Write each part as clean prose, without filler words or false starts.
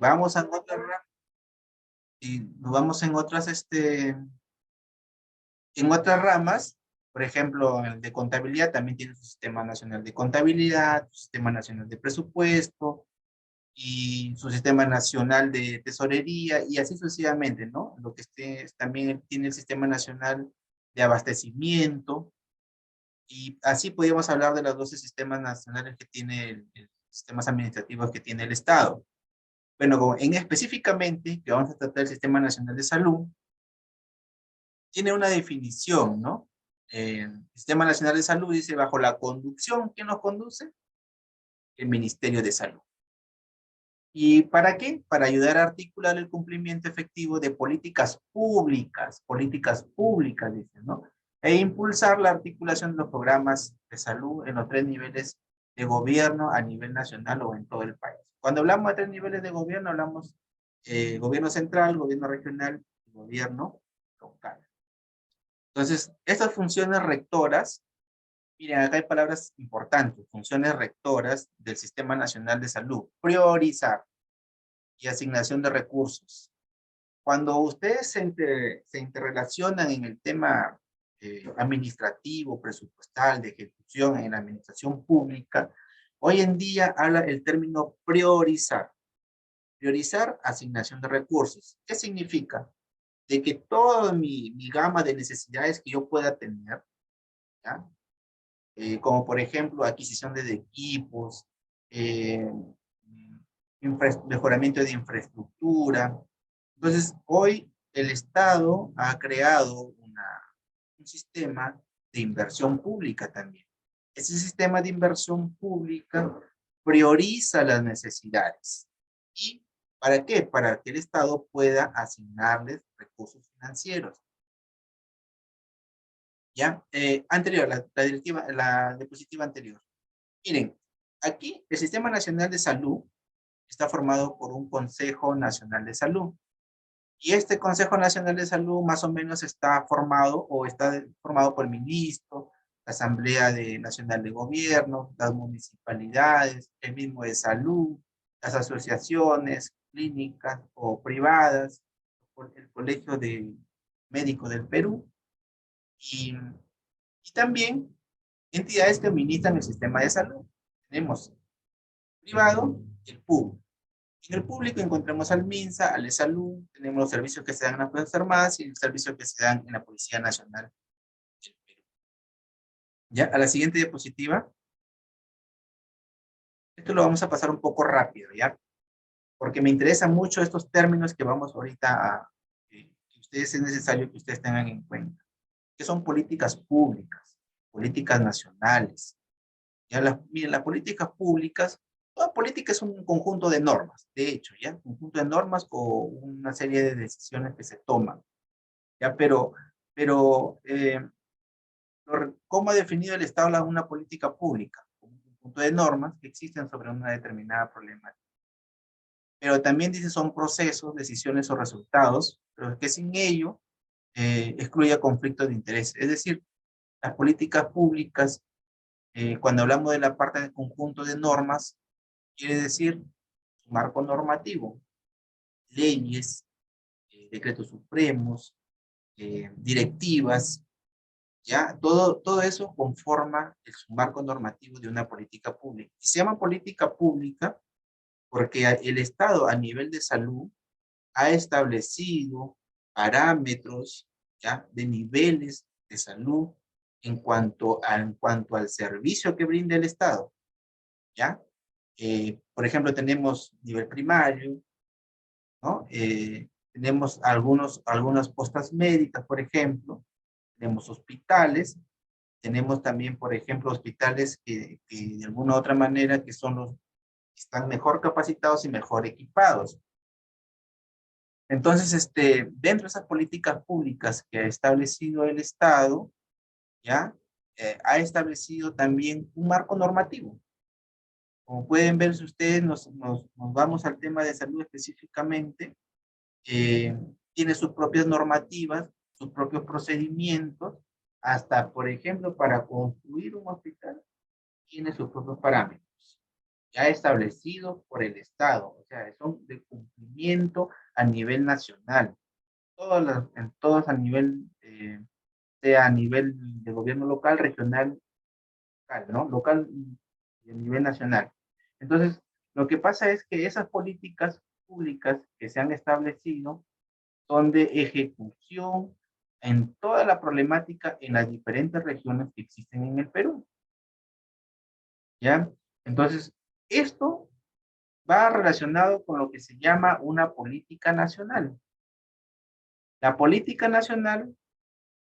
vamos a otras ramas, y nos vamos en otras, en otras ramas, por ejemplo, el de contabilidad también tiene su sistema nacional de contabilidad, su sistema nacional de presupuesto y su sistema nacional de tesorería y así sucesivamente, ¿no? Lo que también tiene el sistema nacional de abastecimiento y así podríamos hablar de los 12 sistemas nacionales que tiene sistemas administrativos que tiene el Estado. Bueno, en específicamente, que vamos a tratar el Sistema Nacional de Salud, tiene una definición, ¿no? El Sistema Nacional de Salud dice, bajo la conducción, ¿quién nos conduce? El Ministerio de Salud. ¿Y para qué? Para ayudar a articular el cumplimiento efectivo de políticas públicas, dice, ¿no? E impulsar la articulación de los programas de salud en los 3 niveles de gobierno a nivel nacional o en todo el país. Cuando hablamos de 3 niveles de gobierno, hablamos gobierno central, gobierno regional y gobierno local. Entonces, estas funciones rectoras, miren, acá hay palabras importantes, funciones rectoras del Sistema Nacional de Salud. Priorizar y asignación de recursos. Cuando ustedes se interrelacionan en el tema administrativo, presupuestal, de ejecución en la administración pública, hoy en día habla el término priorizar. Priorizar, asignación de recursos. ¿Qué significa? De que toda mi gama de necesidades que yo pueda tener, ¿ya? Como por ejemplo adquisición de equipos, eh, mejoramiento de infraestructura. Entonces, hoy el Estado ha creado un sistema de inversión pública también. Ese sistema de inversión pública prioriza las necesidades. ¿Y para qué? Para que el Estado pueda asignarles recursos financieros. ¿Ya? Anterior, la diapositiva anterior. Miren, aquí el Sistema Nacional de Salud está formado por un Consejo Nacional de Salud. Y este Consejo Nacional de Salud más o menos está formado por el ministro, la Nacional de Gobierno, las municipalidades, el mismo de salud, las asociaciones clínicas o privadas, el Colegio de Médicos del Perú y también entidades que administran el sistema de salud. Tenemos privado y el público. En el público encontramos al MINSA, al ESALUD, tenemos los servicios que se dan en las Fuerzas Armadas y el servicio que se dan en la Policía Nacional del Perú. Ya, a la siguiente diapositiva. Esto lo vamos a pasar un poco rápido, ¿ya? Porque me interesan mucho estos términos que vamos ahorita que ustedes es necesario que ustedes tengan en cuenta. Que son políticas públicas, políticas nacionales. Ya miren, las políticas públicas, toda política es un conjunto de normas, de hecho, ¿ya? Un conjunto de normas o una serie de decisiones que se toman, ¿ya? ¿Cómo ha definido el Estado una política pública? Un conjunto de normas que existen sobre una determinada problemática. Pero también dice son procesos, decisiones o resultados, pero que sin ello excluya conflictos de interés. Es decir, las políticas públicas, cuando hablamos de la parte del conjunto de normas, quiere decir marco normativo, leyes, decretos supremos, directivas, ¿ya? Todo eso conforma el marco normativo de una política pública. Y se llama política pública porque el Estado a nivel de salud ha establecido parámetros, ¿ya? De niveles de salud en cuanto al servicio que brinda el Estado, ¿ya? Por ejemplo, tenemos nivel primario, ¿no? Tenemos algunas postas médicas, por ejemplo, tenemos hospitales, tenemos también, por ejemplo, hospitales que de alguna u otra manera que son los que están mejor capacitados y mejor equipados. Entonces, dentro de esas políticas públicas que ha establecido el Estado, ¿ya? Ha establecido también un marco normativo. Como pueden ver, si ustedes nos vamos al tema de salud específicamente, eh, tiene sus propias normativas, sus propios procedimientos, hasta, por ejemplo, para construir un hospital, tiene sus propios parámetros, ya establecidos por el Estado, o sea, son de crecimiento a nivel nacional. En todos a nivel, sea a nivel de gobierno local, regional, local, ¿no? Local y a nivel nacional. Entonces, lo que pasa es que esas políticas públicas que se han establecido son de ejecución en toda la problemática en las diferentes regiones que existen en el Perú, ¿ya? Entonces, esto va relacionado con lo que se llama una política nacional. La política nacional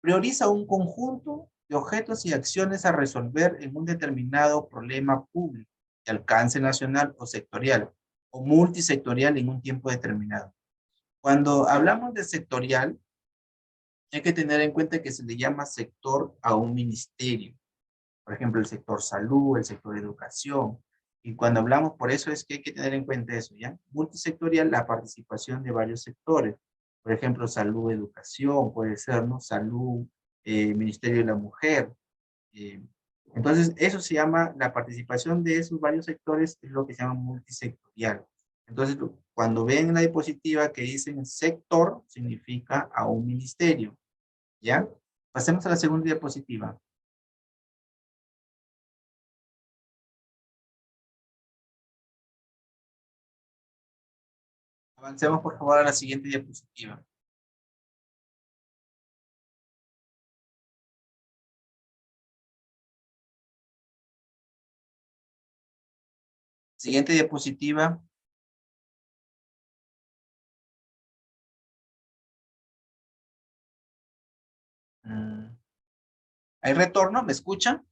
prioriza un conjunto de objetos y acciones a resolver en un determinado problema público de alcance nacional o sectorial o multisectorial en un tiempo determinado. Cuando hablamos de sectorial, hay que tener en cuenta que se le llama sector a un ministerio. Por ejemplo, el sector salud, el sector educación. Y cuando hablamos, por eso es que hay que tener en cuenta eso, ¿ya? Multisectorial, la participación de varios sectores. Por ejemplo, salud, educación, puede ser, ¿no? Salud, Ministerio de la Mujer. eh. Entonces, eso se llama, la participación de esos varios sectores es lo que se llama multisectorial. Entonces, cuando ven en la diapositiva que dicen sector, significa a un ministerio, ¿ya? Pasemos a la segunda diapositiva. Avancemos, por favor, a la siguiente diapositiva. Siguiente diapositiva. Mm, ¿hay retorno? ¿Me escuchan?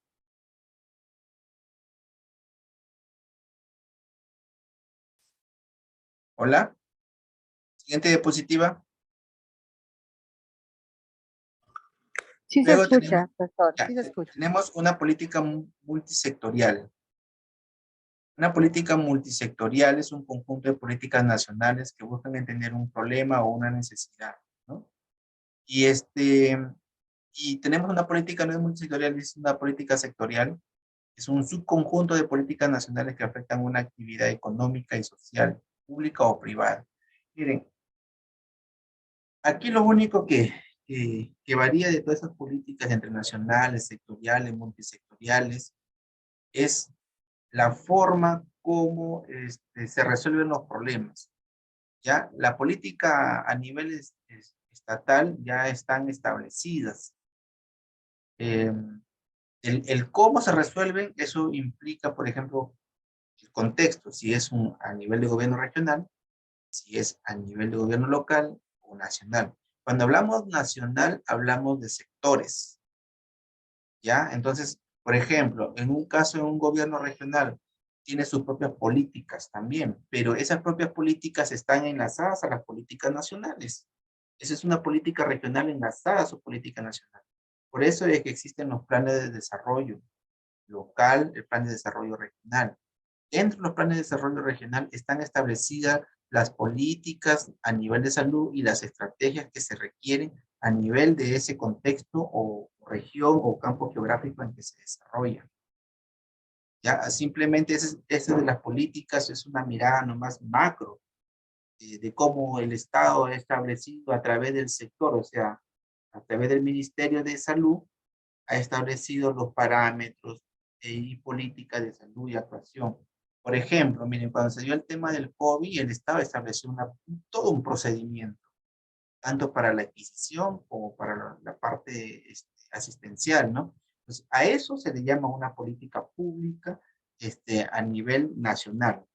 Hola. Siguiente diapositiva. Sí se Luego tenemos, escucha, doctor, ya, sí se escucha. tenemos una política multisectorial. Una política multisectorial es un conjunto de políticas nacionales que buscan entender un problema o una necesidad, ¿no? Y y tenemos una política no es multisectorial, es una política sectorial. Es un subconjunto de políticas nacionales que afectan una actividad económica y social, pública o privada. Miren, aquí lo único que varía de todas esas políticas entre nacionales, sectoriales, multisectoriales, es la forma como se resuelven los problemas. ¿Ya? La política a nivel estatal ya están establecidas. Eh, el cómo se resuelven, eso implica, por ejemplo, el contexto, si es a nivel de gobierno regional, si es a nivel de gobierno local o nacional. Cuando hablamos nacional, hablamos de sectores, ¿ya? Entonces, por ejemplo, en un caso de un gobierno regional, tiene sus propias políticas también, pero esas propias políticas están enlazadas a las políticas nacionales. Esa es una política regional enlazada a su política nacional. Por eso es que existen los planes de desarrollo local, el plan de desarrollo regional. Dentro de los planes de desarrollo regional están establecidas las políticas a nivel de salud y las estrategias que se requieren a nivel de ese contexto o región o campo geográfico en que se desarrolla. Ya, simplemente esa de las políticas es una mirada nomás macro de cómo el Estado ha establecido a través del sector, o sea, a través del Ministerio de Salud, ha establecido los parámetros y políticas de salud y actuación. Por ejemplo, miren, cuando se dio el tema del COVID, el Estado estableció todo un procedimiento, tanto para la adquisición como para la parte asistencial, ¿no? Entonces, a eso se le llama una política pública a nivel nacional.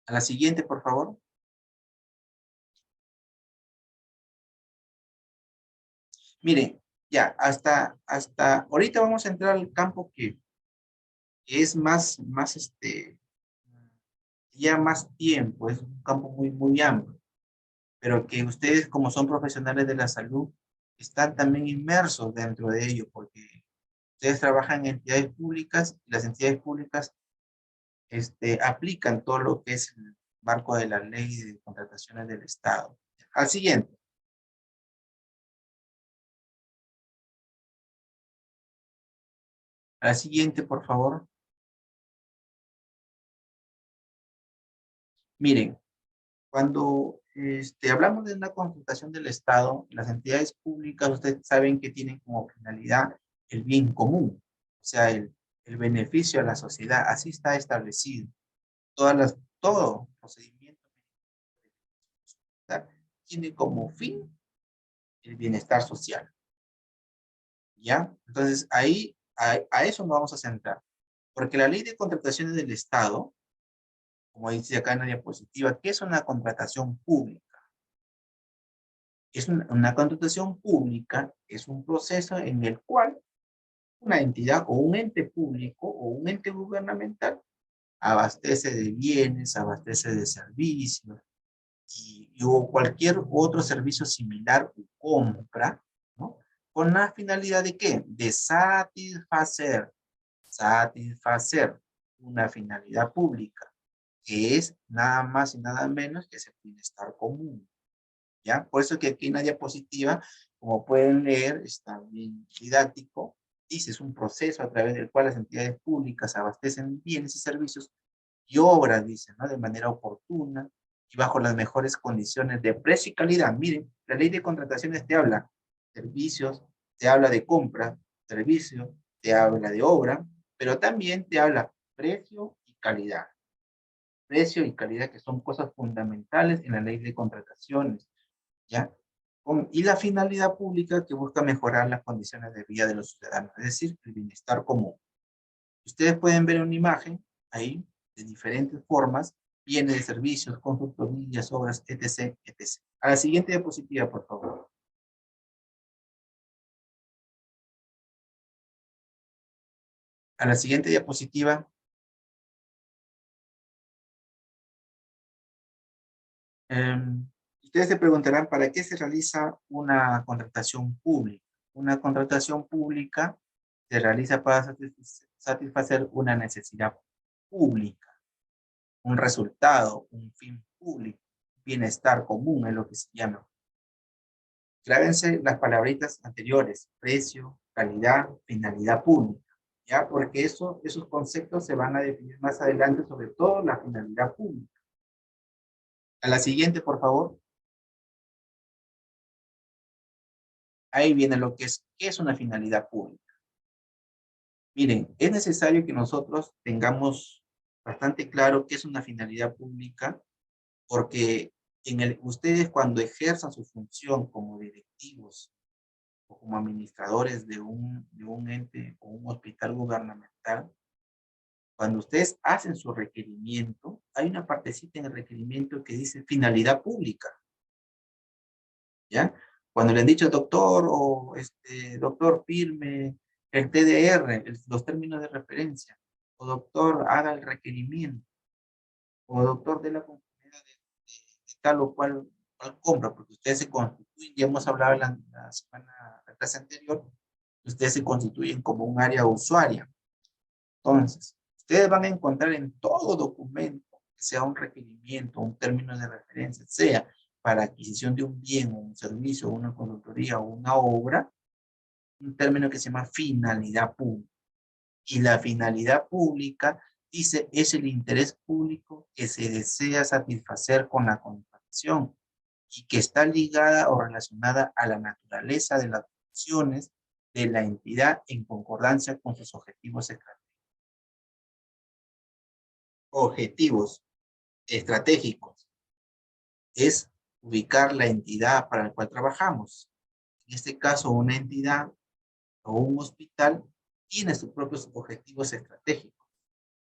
A la siguiente, por favor. Miren, ya, hasta ahorita vamos a entrar al campo que es más ya más tiempo, es un campo muy amplio, pero que ustedes como son profesionales de la salud, están también inmersos dentro de ello, porque ustedes trabajan en entidades públicas y las entidades públicas aplican todo lo que es el marco de la ley de contrataciones del Estado. Al siguiente, al siguiente, por favor. Miren, Cuando hablamos de una contratación del Estado, las entidades públicas, ustedes saben que tienen como finalidad el bien común, o sea, el beneficio a la sociedad, así está establecido. Todo procedimiento tiene como fin el bienestar social, ¿ya? Entonces, ahí, a eso nos vamos a centrar, porque la ley de contrataciones del Estado, como dice acá en la diapositiva, ¿qué es una contratación pública? Una contratación pública es un proceso en el cual una entidad o un ente público o un ente gubernamental abastece de bienes, abastece de servicios o cualquier otro servicio similar o compra, ¿no? Con la finalidad de ¿qué? De satisfacer una finalidad pública, que es nada más y nada menos que el bienestar común. ¿Ya? Por eso que aquí en la diapositiva, como pueden leer, está bien didáctico, dice, es un proceso a través del cual las entidades públicas abastecen bienes y servicios y obras, dice, ¿no? De manera oportuna y bajo las mejores condiciones de precio y calidad. Miren, la ley de contrataciones te habla de servicios, te habla de compra, servicio, te habla de obra, pero también te habla precio y calidad. Precio y calidad que son cosas fundamentales en la ley de contrataciones. ¿Ya? Y la finalidad pública que busca mejorar las condiciones de vida de los ciudadanos, es decir, el bienestar común. Ustedes pueden ver una imagen ahí de diferentes formas, bienes de servicios, consultorías, obras, etc., etc. A la siguiente diapositiva, por favor. A la siguiente diapositiva. Ustedes se preguntarán, ¿para qué se realiza una contratación pública? Una contratación pública se realiza para satisfacer una necesidad pública, un resultado, un fin público, bienestar común es lo que se llama. Grábense las palabritas anteriores, precio, calidad, finalidad pública, ¿ya? Porque esos conceptos se van a definir más adelante, sobre todo la finalidad pública. A la siguiente, por favor. Ahí viene lo que es, ¿qué es una finalidad pública? Miren, es necesario que nosotros tengamos bastante claro qué es una finalidad pública, porque ustedes cuando ejerzan su función como directivos o como administradores de un ente o un hospital gubernamental, cuando ustedes hacen su requerimiento, hay una partecita en el requerimiento que dice finalidad pública, ¿ya? Cuando le han dicho doctor o doctor firme el TDR, los términos de referencia, o doctor haga el requerimiento, o doctor de la conformidad de tal o cual compra, porque ustedes se constituyen, ya hemos hablado la clase anterior, ustedes se constituyen como un área usuaria. Entonces, ustedes van a encontrar en todo documento, que sea un requerimiento, un término de referencia, sea para adquisición de un bien o un servicio, una consultoría o una obra, un término que se llama finalidad pública. Y la finalidad pública, dice, es el interés público que se desea satisfacer con la contratación y que está ligada o relacionada a la naturaleza de las funciones de la entidad en concordancia con sus objetivos estratégicos. Es ubicar la entidad para la cual trabajamos. En este caso, una entidad o un hospital tiene sus propios objetivos estratégicos,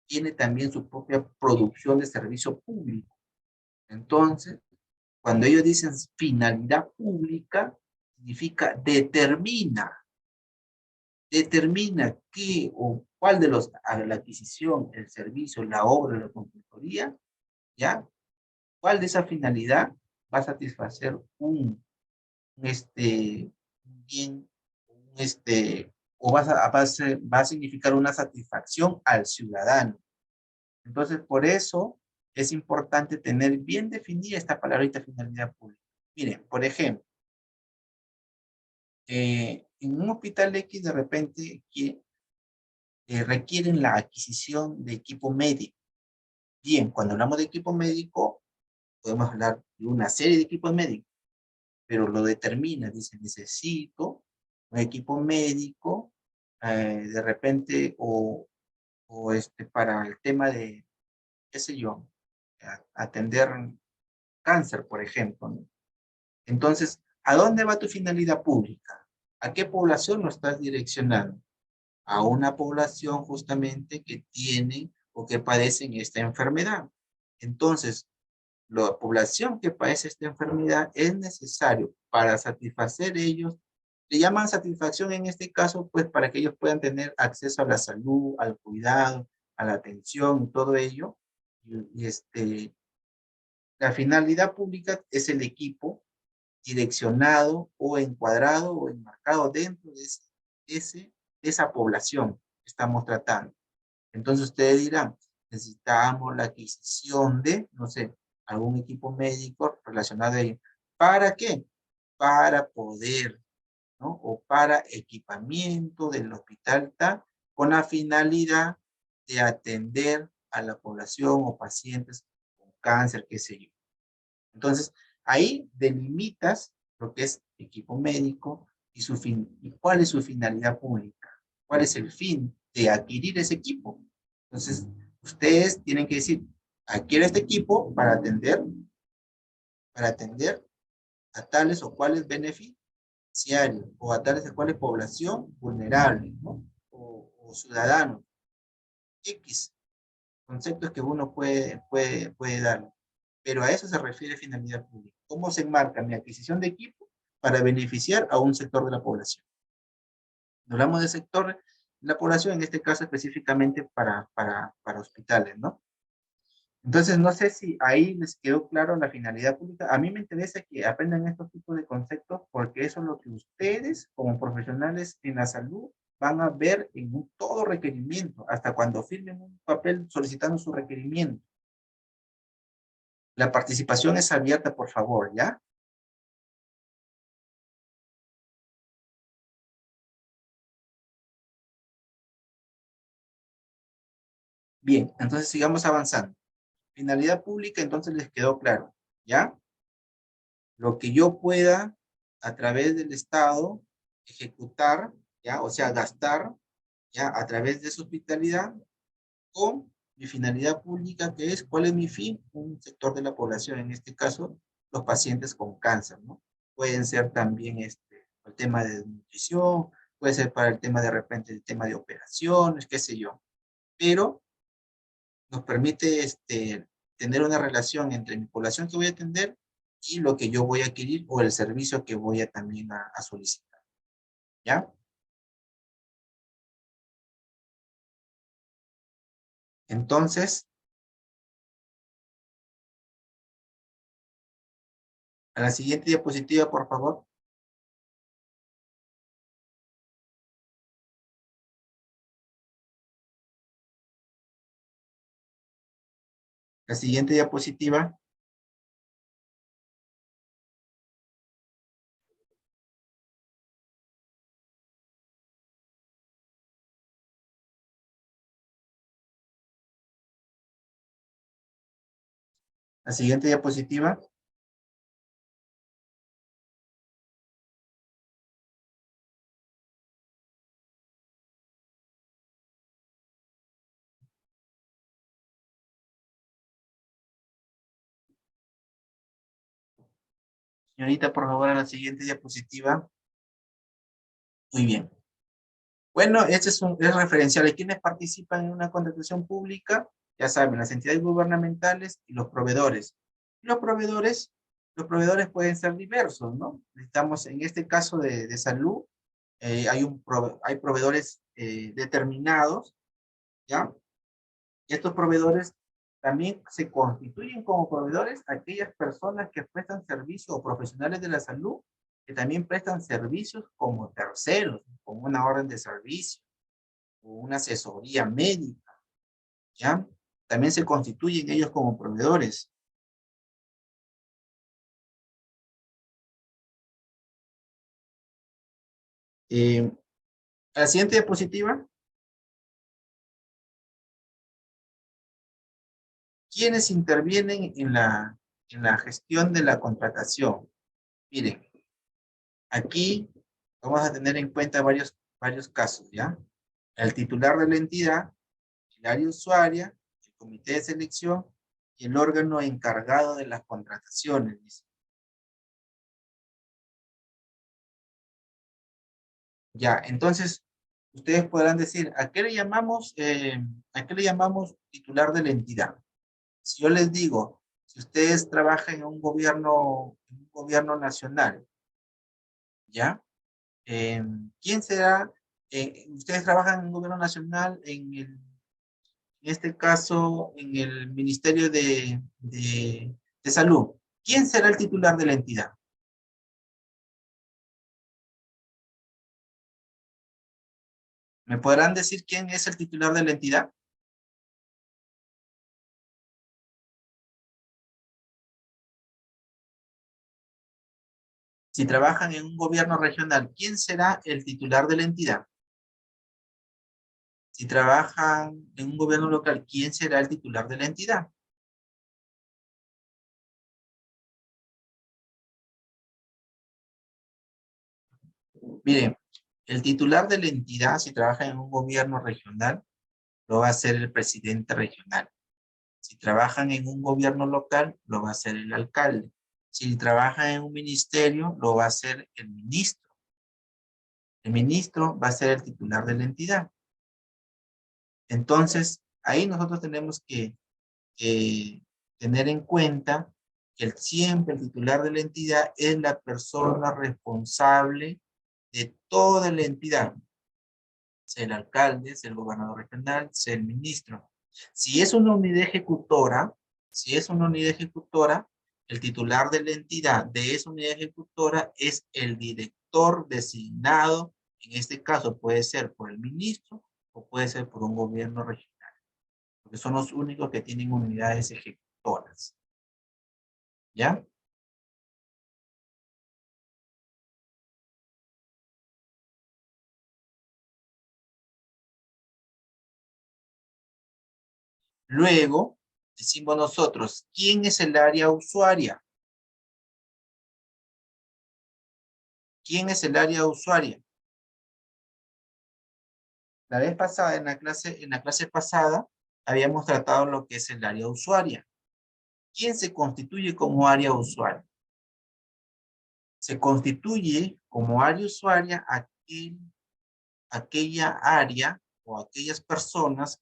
tiene también su propia producción de servicio público. Entonces, cuando ellos dicen finalidad pública, significa determina qué o cuál de los, la adquisición, el servicio, la obra, la consultoría, ¿ya? ¿Cuál de esa finalidad va a satisfacer un bien, o va a significar una satisfacción al ciudadano? Entonces, por eso es importante tener bien definida esta palabrita finalidad pública. Miren, por ejemplo, en un hospital X de repente requieren la adquisición de equipo médico. Bien, cuando hablamos de equipo médico, podemos hablar de una serie de equipos médicos, pero lo determina, dice, necesito un equipo médico, de repente, para el tema de, qué sé yo, atender cáncer, por ejemplo, ¿no? Entonces, ¿a dónde va tu finalidad pública? ¿A qué población lo estás direccionando? A una población justamente que tiene o que padecen esta enfermedad. Entonces, la población que padece esta enfermedad es necesario para satisfacer ellos, le llaman satisfacción en este caso, pues para que ellos puedan tener acceso a la salud, al cuidado, a la atención y todo ello. La finalidad pública es el equipo direccionado o encuadrado o enmarcado dentro de ese, de esa población que estamos tratando. Entonces ustedes dirán, necesitamos la adquisición de, no sé, algún equipo médico relacionado a ello. ¿Para qué? Para poder, ¿no? O para equipamiento del hospital tal, con la finalidad de atender a la población o pacientes con cáncer, qué sé yo. Entonces, ahí delimitas lo que es equipo médico y, y cuál es su finalidad pública, cuál es el fin de adquirir ese equipo. Entonces, ustedes tienen que decir, adquiere este equipo para atender a tales o cuales beneficiarios o a tales o cuales población vulnerable, ¿no? O ciudadanos. X conceptos que uno puede dar. Pero a eso se refiere finalidad pública. ¿Cómo se enmarca mi adquisición de equipo para beneficiar a un sector de la población? Hablamos de sector de la población, en este caso específicamente para hospitales, ¿no? Entonces, no sé si ahí les quedó claro la finalidad pública. A mí me interesa que aprendan estos tipos de conceptos porque eso es lo que ustedes, como profesionales en la salud, van a ver en todo requerimiento, hasta cuando firmen un papel solicitando su requerimiento. La participación es abierta, por favor, ¿ya? Bien, entonces sigamos avanzando. Finalidad pública, entonces les quedó claro, ¿ya? Lo que yo pueda, a través del Estado, ejecutar, ¿ya? O sea, gastar, ¿ya? A través de su hospitalidad, con mi finalidad pública, que es, ¿cuál es mi fin? Un sector de la población, en este caso, los pacientes con cáncer, ¿no? Pueden ser también el tema de nutrición, puede ser para el tema de repente, el tema de operaciones, qué sé yo. Pero nos permite tener una relación entre mi población que voy a atender y lo que yo voy a adquirir o el servicio que voy a también a solicitar. ¿Ya? Entonces, a la siguiente diapositiva, por favor. La siguiente diapositiva. La siguiente diapositiva. Señorita, por favor, a la siguiente diapositiva. Muy bien. Bueno, este es referencial de quienes participan en una contratación pública. Ya saben, las entidades gubernamentales y los proveedores. Y los proveedores pueden ser diversos, ¿no? Necesitamos, en este caso de salud, hay proveedores determinados, ¿ya? Y estos proveedores también se constituyen como proveedores aquellas personas que prestan servicio o profesionales de la salud que también prestan servicios como terceros, como una orden de servicio o una asesoría médica, ¿ya? También se constituyen ellos como proveedores. Eh, la siguiente diapositiva. ¿Quiénes intervienen en en la gestión de la contratación. Miren, aquí vamos a tener en cuenta varios casos, ¿ya? El titular de la entidad, el área usuaria, el comité de selección y el órgano encargado de las contrataciones, dice. Ya, entonces, ustedes podrán decir, ¿a qué le llamamos titular de la entidad? Si yo les digo, si ustedes trabajan en un gobierno nacional, ¿ya? ¿Quién será? Ustedes trabajan en un gobierno nacional, en este caso, en el Ministerio de Salud. ¿Quién será el titular de la entidad? ¿Me podrán decir quién es el titular de la entidad? Si trabajan en un gobierno regional, ¿quién será el titular de la entidad? Si trabajan en un gobierno local, ¿quién será el titular de la entidad? Miren, el titular de la entidad, si trabaja en un gobierno regional, lo va a ser el presidente regional. Si trabajan en un gobierno local, lo va a hacer el alcalde. Si trabajan en un ministerio, lo va a hacer el ministro. El ministro va a ser el titular de la entidad. Entonces, ahí nosotros tenemos que tener en cuenta que siempre el titular de la entidad es la persona responsable de toda la entidad. Sea el alcalde, sea el gobernador regional, sea el ministro. Si es una unidad ejecutora, si es una unidad ejecutora, el titular de la entidad de esa unidad ejecutora es el director designado, en este caso puede ser por el ministro o puede ser por un gobierno regional, porque son los únicos que tienen unidades ejecutoras. ¿Ya? Luego, decimos nosotros, ¿quién es el área usuaria? ¿Quién es el área usuaria? La vez pasada, en la clase pasada, habíamos tratado lo que es el área usuaria. ¿Quién se constituye como área usuaria? Se constituye como área usuaria aquella área o aquellas personas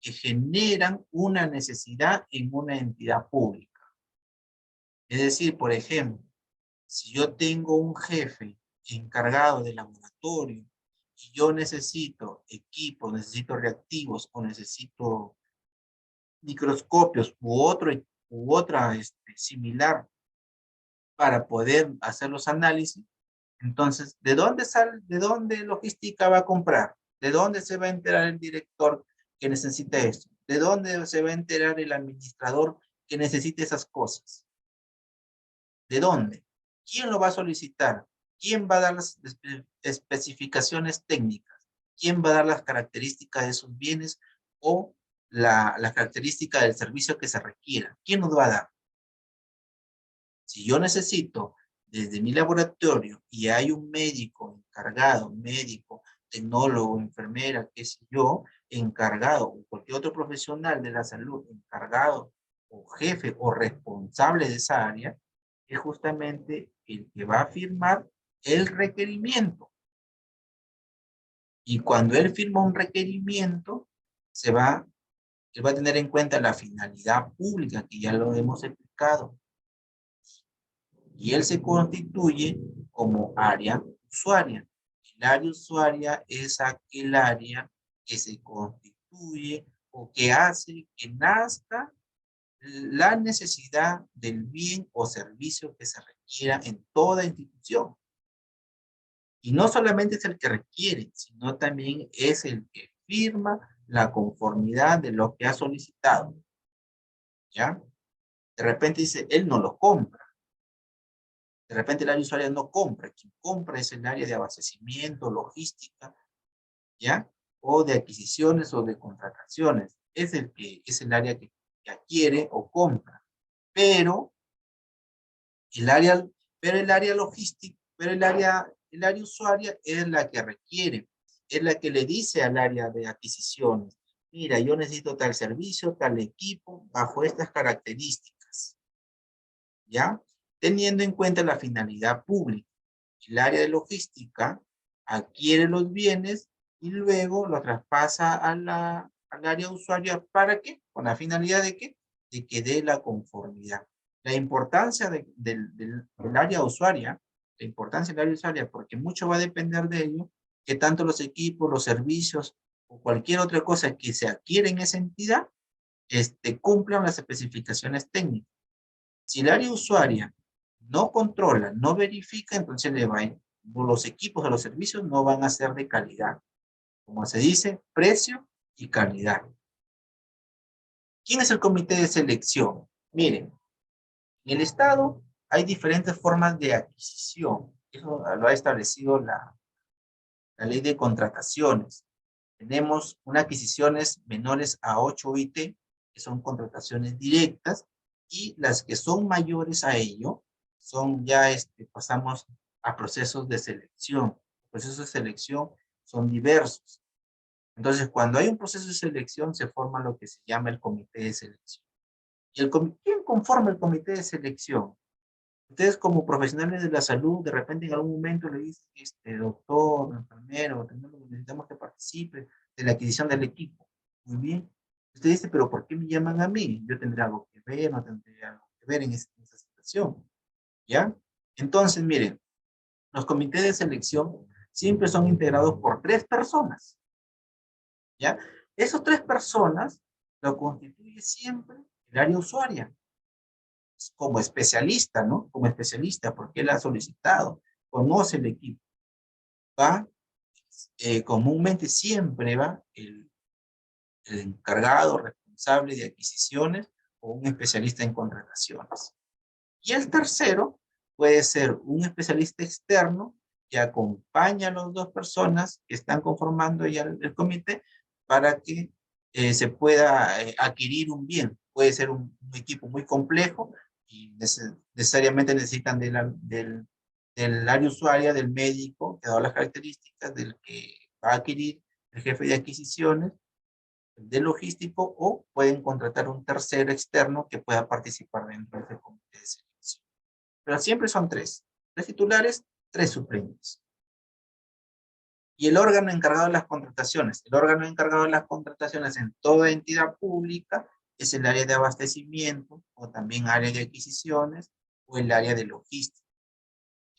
que generan una necesidad en una entidad pública. Es decir, por ejemplo, si yo tengo un jefe encargado de laboratorio y yo necesito equipos, necesito reactivos o necesito microscopios u otra similar para poder hacer los análisis, entonces, de dónde logística va a comprar? ¿De dónde se va a enterar el director que necesita esto? ¿De dónde se va a enterar el administrador que necesita esas cosas? ¿De dónde? ¿Quién lo va a solicitar? ¿Quién va a dar las especificaciones técnicas? ¿Quién va a dar las características de esos bienes o la característica del servicio que se requiera? ¿Quién nos va a dar? Si yo necesito desde mi laboratorio y hay un médico encargado, médico, tecnólogo, enfermera, qué sé yo, encargado, o cualquier otro profesional de la salud encargado, o jefe, o responsable de esa área, es justamente el que va a firmar el requerimiento. Y cuando él firma un requerimiento, él va a tener en cuenta la finalidad pública, que ya lo hemos explicado, y él se constituye como área usuaria. El área usuaria es aquel área que se constituye o que hace que nazca la necesidad del bien o servicio que se requiera en toda institución. Y no solamente es el que requiere, sino también es el que firma la conformidad de lo que ha solicitado. ¿Ya? De repente dice, él no lo compra. De repente el área usuaria no compra. Quien compra es el área de abastecimiento, logística, ¿ya? O de adquisiciones o de contrataciones. Es el área que adquiere o compra. Pero El área, pero el área logística, pero el área usuaria es la que requiere, es la que le dice al área de adquisiciones, mira, yo necesito tal servicio, tal equipo, bajo estas características, ¿ya? Teniendo en cuenta la finalidad pública. El área de logística adquiere los bienes y luego lo traspasa al área usuaria. ¿Para qué? Con la finalidad de qué? De que dé la conformidad. La importancia del área usuaria, la importancia del área usuaria, porque mucho va a depender de ello, que tanto los equipos, los servicios o cualquier otra cosa que se adquiere en esa entidad, cumplan las especificaciones técnicas. Si el área usuaria no controla, no verifica, entonces los equipos o los servicios no van a ser de calidad. Como se dice, precio y calidad. ¿Quién es el comité de selección? Miren, en el Estado hay diferentes formas de adquisición. Eso lo ha establecido la ley de contrataciones. Tenemos unas adquisiciones menores a 8 UIT, que son contrataciones directas, y las que son mayores a ello, son ya, pasamos a procesos de selección. Los procesos de selección son diversos. Entonces, cuando hay un proceso de selección, se forma lo que se llama el comité de selección. ¿Y quién conforma el comité de selección? Ustedes como profesionales de la salud, de repente en algún momento le dicen, doctor, enfermero, necesitamos que participe de la adquisición del equipo. Muy bien. Usted dice, pero ¿por qué me llaman a mí? Yo tendré algo que ver, no tendré algo que ver en esa situación. ¿Ya? Entonces, miren, los comités de selección siempre son integrados por 3 personas. ¿Ya? Esas 3 personas lo constituye siempre el área usuaria, como especialista, ¿no? Como especialista, porque él ha solicitado, conoce el equipo. Va, comúnmente siempre va el encargado, responsable de adquisiciones o un especialista en contrataciones. Y el tercero puede ser un especialista externo que acompaña a las 2 personas que están conformando ya el comité para que se pueda adquirir un bien. Puede ser un equipo muy complejo y necesariamente necesitan del área usuaria, del médico, que da las características del que va a adquirir, el jefe de adquisiciones, de logístico, o pueden contratar un tercero externo que pueda participar dentro de ese comité de selección. Pero siempre son 3. 3 titulares, 3 suplentes. Y el órgano encargado de las contrataciones. El órgano encargado de las contrataciones en toda entidad pública es el área de abastecimiento, o también área de adquisiciones, o el área de logística.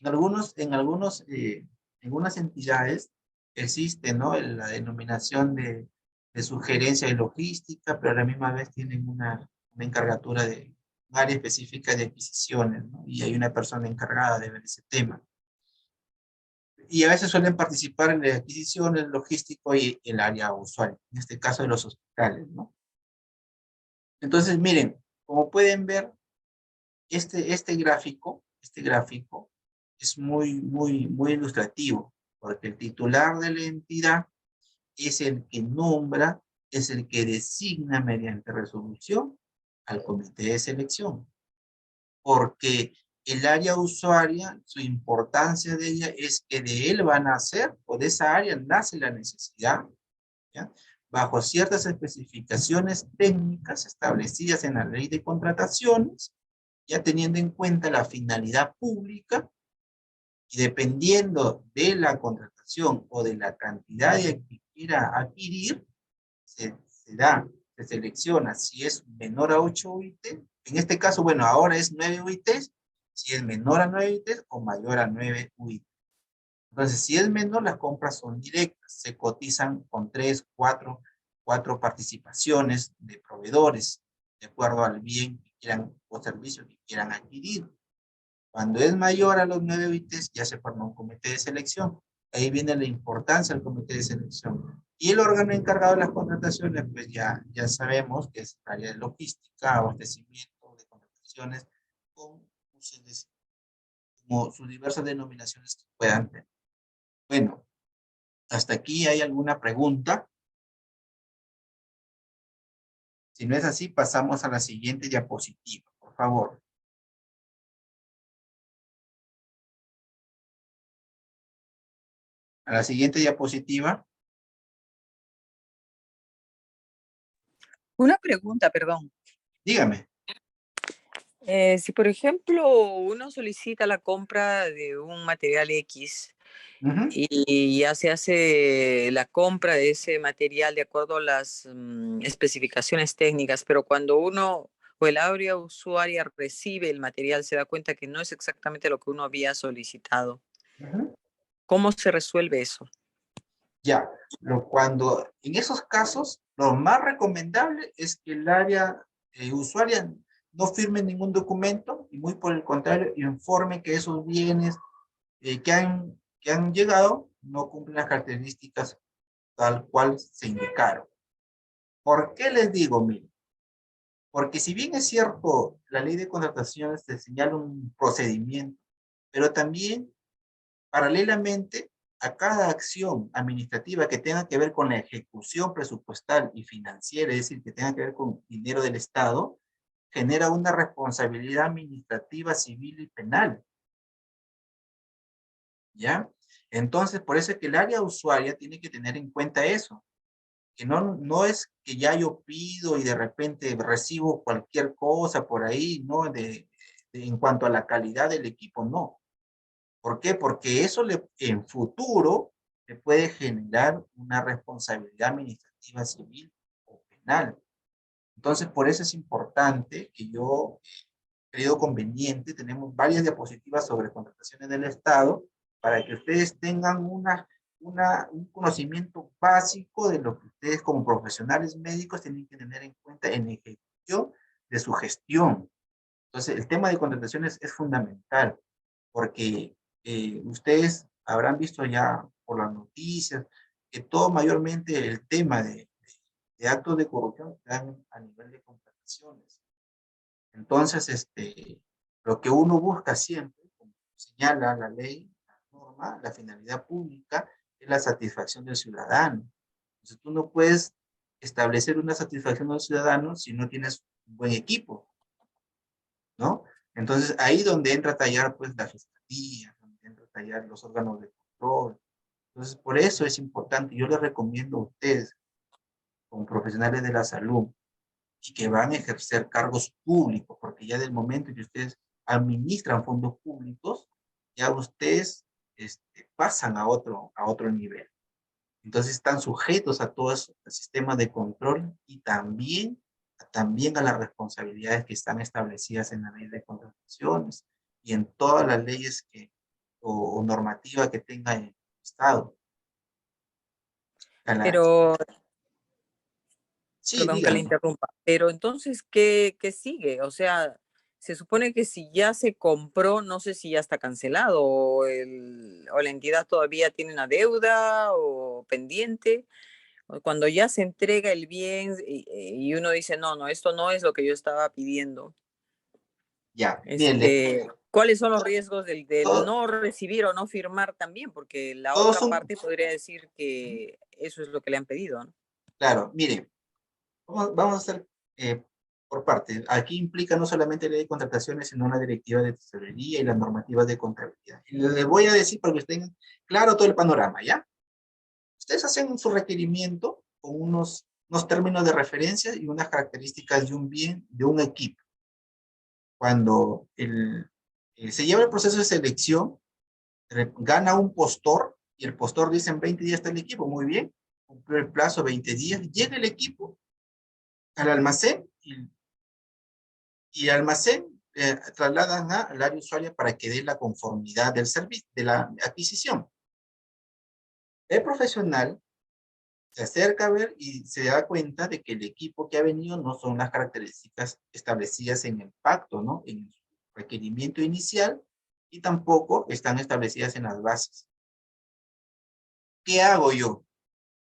En algunas entidades existe, ¿no?, la denominación de sugerencia de logística, pero a la misma vez tienen una encargatura de un área específica de adquisiciones, ¿no? Y hay una persona encargada de ver ese tema. Y a veces suelen participar en la adquisición, el logístico y el área usuaria, en este caso de los hospitales, ¿no? Entonces, miren, como pueden ver, este gráfico es muy ilustrativo, porque el titular de la entidad es el que nombra, es el que designa mediante resolución al comité de selección, porque el área usuaria, su importancia de ella es que de él van a nacer, o de esa área nace la necesidad, ¿ya?, bajo ciertas especificaciones técnicas establecidas en la ley de contrataciones, ya teniendo en cuenta la finalidad pública, y dependiendo de la contratación o de la cantidad que quiera adquirir, se selecciona si es menor a 8 UIT, en este caso, bueno, ahora es 9 UIT, si es menor a 9 UIT o mayor a 9 UIT. Entonces, si es menor, las compras son directas, se cotizan con 3, 4 participaciones de proveedores, de acuerdo al bien que quieran o servicio que quieran adquirir. Cuando es mayor a los 9 UITs, ya se forma un comité de selección. Ahí viene la importancia del comité de selección. Y el órgano encargado de las contrataciones, pues ya sabemos que es el área de logística, abastecimiento, de contrataciones, con como sus diversas denominaciones que puedan tener. Bueno, hasta aquí hay alguna pregunta. Si no es así, pasamos a la siguiente diapositiva, por favor. A la siguiente diapositiva. Una pregunta, perdón. Dígame. Si por ejemplo uno solicita la compra de un material X Ujú, y ya se hace la compra de ese material de acuerdo a las especificaciones técnicas, pero cuando uno o el área usuaria recibe el material se da cuenta que no es exactamente lo que uno había solicitado. ujú. ¿Cómo se resuelve eso? Ya, cuando en esos casos, lo más recomendable es que el área usuaria no firme ningún documento y muy por el contrario, informe que esos bienes que han llegado no cumplen las características tal cual se indicaron. ¿Por qué les digo, miren? Porque si bien es cierto, la ley de contrataciones te señala un procedimiento, pero también paralelamente a cada acción administrativa que tenga que ver con la ejecución presupuestal y financiera, es decir, que tenga que ver con dinero del Estado, genera una responsabilidad administrativa, civil y penal. ¿Ya? Entonces, por eso es que el área usuaria tiene que tener en cuenta eso, que no es que ya yo pido y de repente recibo cualquier cosa por ahí, ¿no? En cuanto a la calidad del equipo, no. ¿Por qué? Porque eso en futuro le puede generar una responsabilidad administrativa civil o penal. Entonces, por eso es importante que yo creo conveniente, tenemos varias diapositivas sobre contrataciones del Estado, para que ustedes tengan un conocimiento básico de lo que ustedes como profesionales médicos tienen que tener en cuenta en ejecución de su gestión. Entonces, el tema de contrataciones es fundamental, porque ustedes habrán visto ya por las noticias que todo mayormente el tema de actos de corrupción están a nivel de contrataciones. Entonces, lo que uno busca siempre, como señala la ley, la norma, la finalidad pública, es la satisfacción del ciudadano. Entonces, tú no puedes establecer una satisfacción del ciudadano si no tienes un buen equipo, ¿no? Entonces, ahí donde entra a tallar, pues, la fiscalía, donde entra a tallar los órganos de control. Entonces, por eso es importante, yo les recomiendo a ustedes, como profesionales de la salud, y que van a ejercer cargos públicos, porque ya del momento que ustedes administran fondos públicos, ya ustedes pasan a otro nivel. Entonces están sujetos a todo eso, el sistema de control y también a las responsabilidades que están establecidas en la ley de contrataciones y en todas las leyes o normativa que tenga el Estado. Pero, Sí, perdón que le díganme. interrumpa, pero entonces, ¿qué sigue? O sea, se supone que si ya se compró, no sé si ya está cancelado o la entidad todavía tiene una deuda o pendiente, o cuando ya se entrega el bien y uno dice, no, no, esto no es lo que yo estaba pidiendo. Ya, bien, ¿Cuáles son los riesgos del todo, no recibir o no firmar también? Porque la todos otra son, parte podría decir que eso es lo que le han pedido, ¿no? claro, miren, vamos a hacer por partes. Aquí implica no solamente la ley de contrataciones, sino una directiva de tesorería y las normativas de contabilidad. Y les voy a decir para que estén claro todo el panorama, ¿ya? Ustedes hacen su requerimiento con unos términos de referencia y unas características de un bien, de un equipo. Cuando se lleva el proceso de selección, gana un postor y el postor dice en 20 días está el equipo, muy bien, cumplió el plazo 20 días, llega el equipo al almacén y el almacén trasladan al área usuaria para que dé la conformidad del servicio, de la adquisición. El profesional se acerca a ver y se da cuenta de que el equipo que ha venido no son las características establecidas en el pacto, ¿no? En el requerimiento inicial y tampoco están establecidas en las bases. ¿Qué hago yo?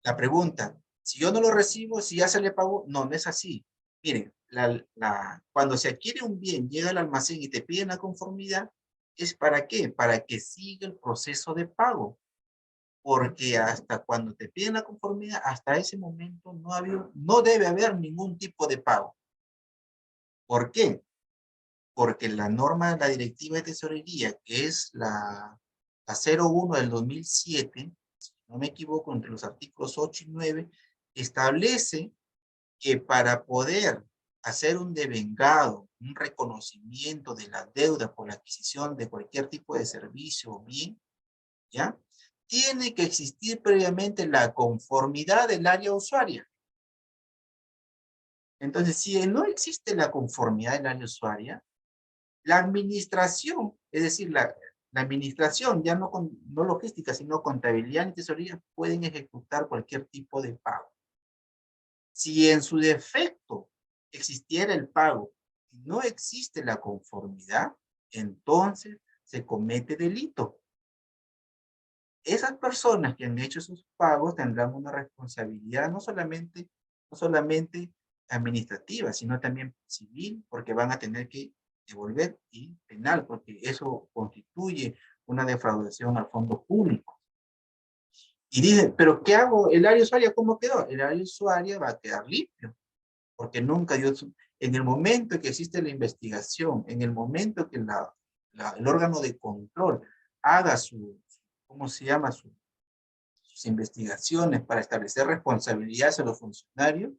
La pregunta, si yo no lo recibo, si ya se le pagó, no, no es así. Miren, cuando se adquiere un bien, llega al almacén y te piden la conformidad, ¿es para qué? Para que siga el proceso de pago. Porque hasta cuando te piden la conformidad, hasta ese momento no debe haber ningún tipo de pago. ¿Por qué? Porque la norma de la directiva de tesorería, que es la 01 del 2007, no me equivoco, entre los artículos 8 y 9, establece que para poder hacer un devengado, un reconocimiento de la deuda por la adquisición de cualquier tipo de servicio o bien, ¿ya? Tiene que existir previamente la conformidad del área usuaria. Entonces, si no existe la conformidad del área usuaria, la administración, es decir, la administración, ya no logística, sino contabilidad y tesorería, pueden ejecutar cualquier tipo de pago. Si en su defecto existiera el pago y no existe la conformidad, entonces se comete delito. Esas personas que han hecho esos pagos tendrán una responsabilidad no solamente administrativa, sino también civil, porque van a tener que devolver, y penal, porque eso constituye una defraudación al fondo público. Y dicen, ¿pero qué hago? ¿El área usuaria cómo quedó? El área usuaria va a quedar limpio, porque nunca dio en el momento que existe la investigación, en el momento que el órgano de control haga ¿cómo se llama? Sus investigaciones para establecer responsabilidades a los funcionarios,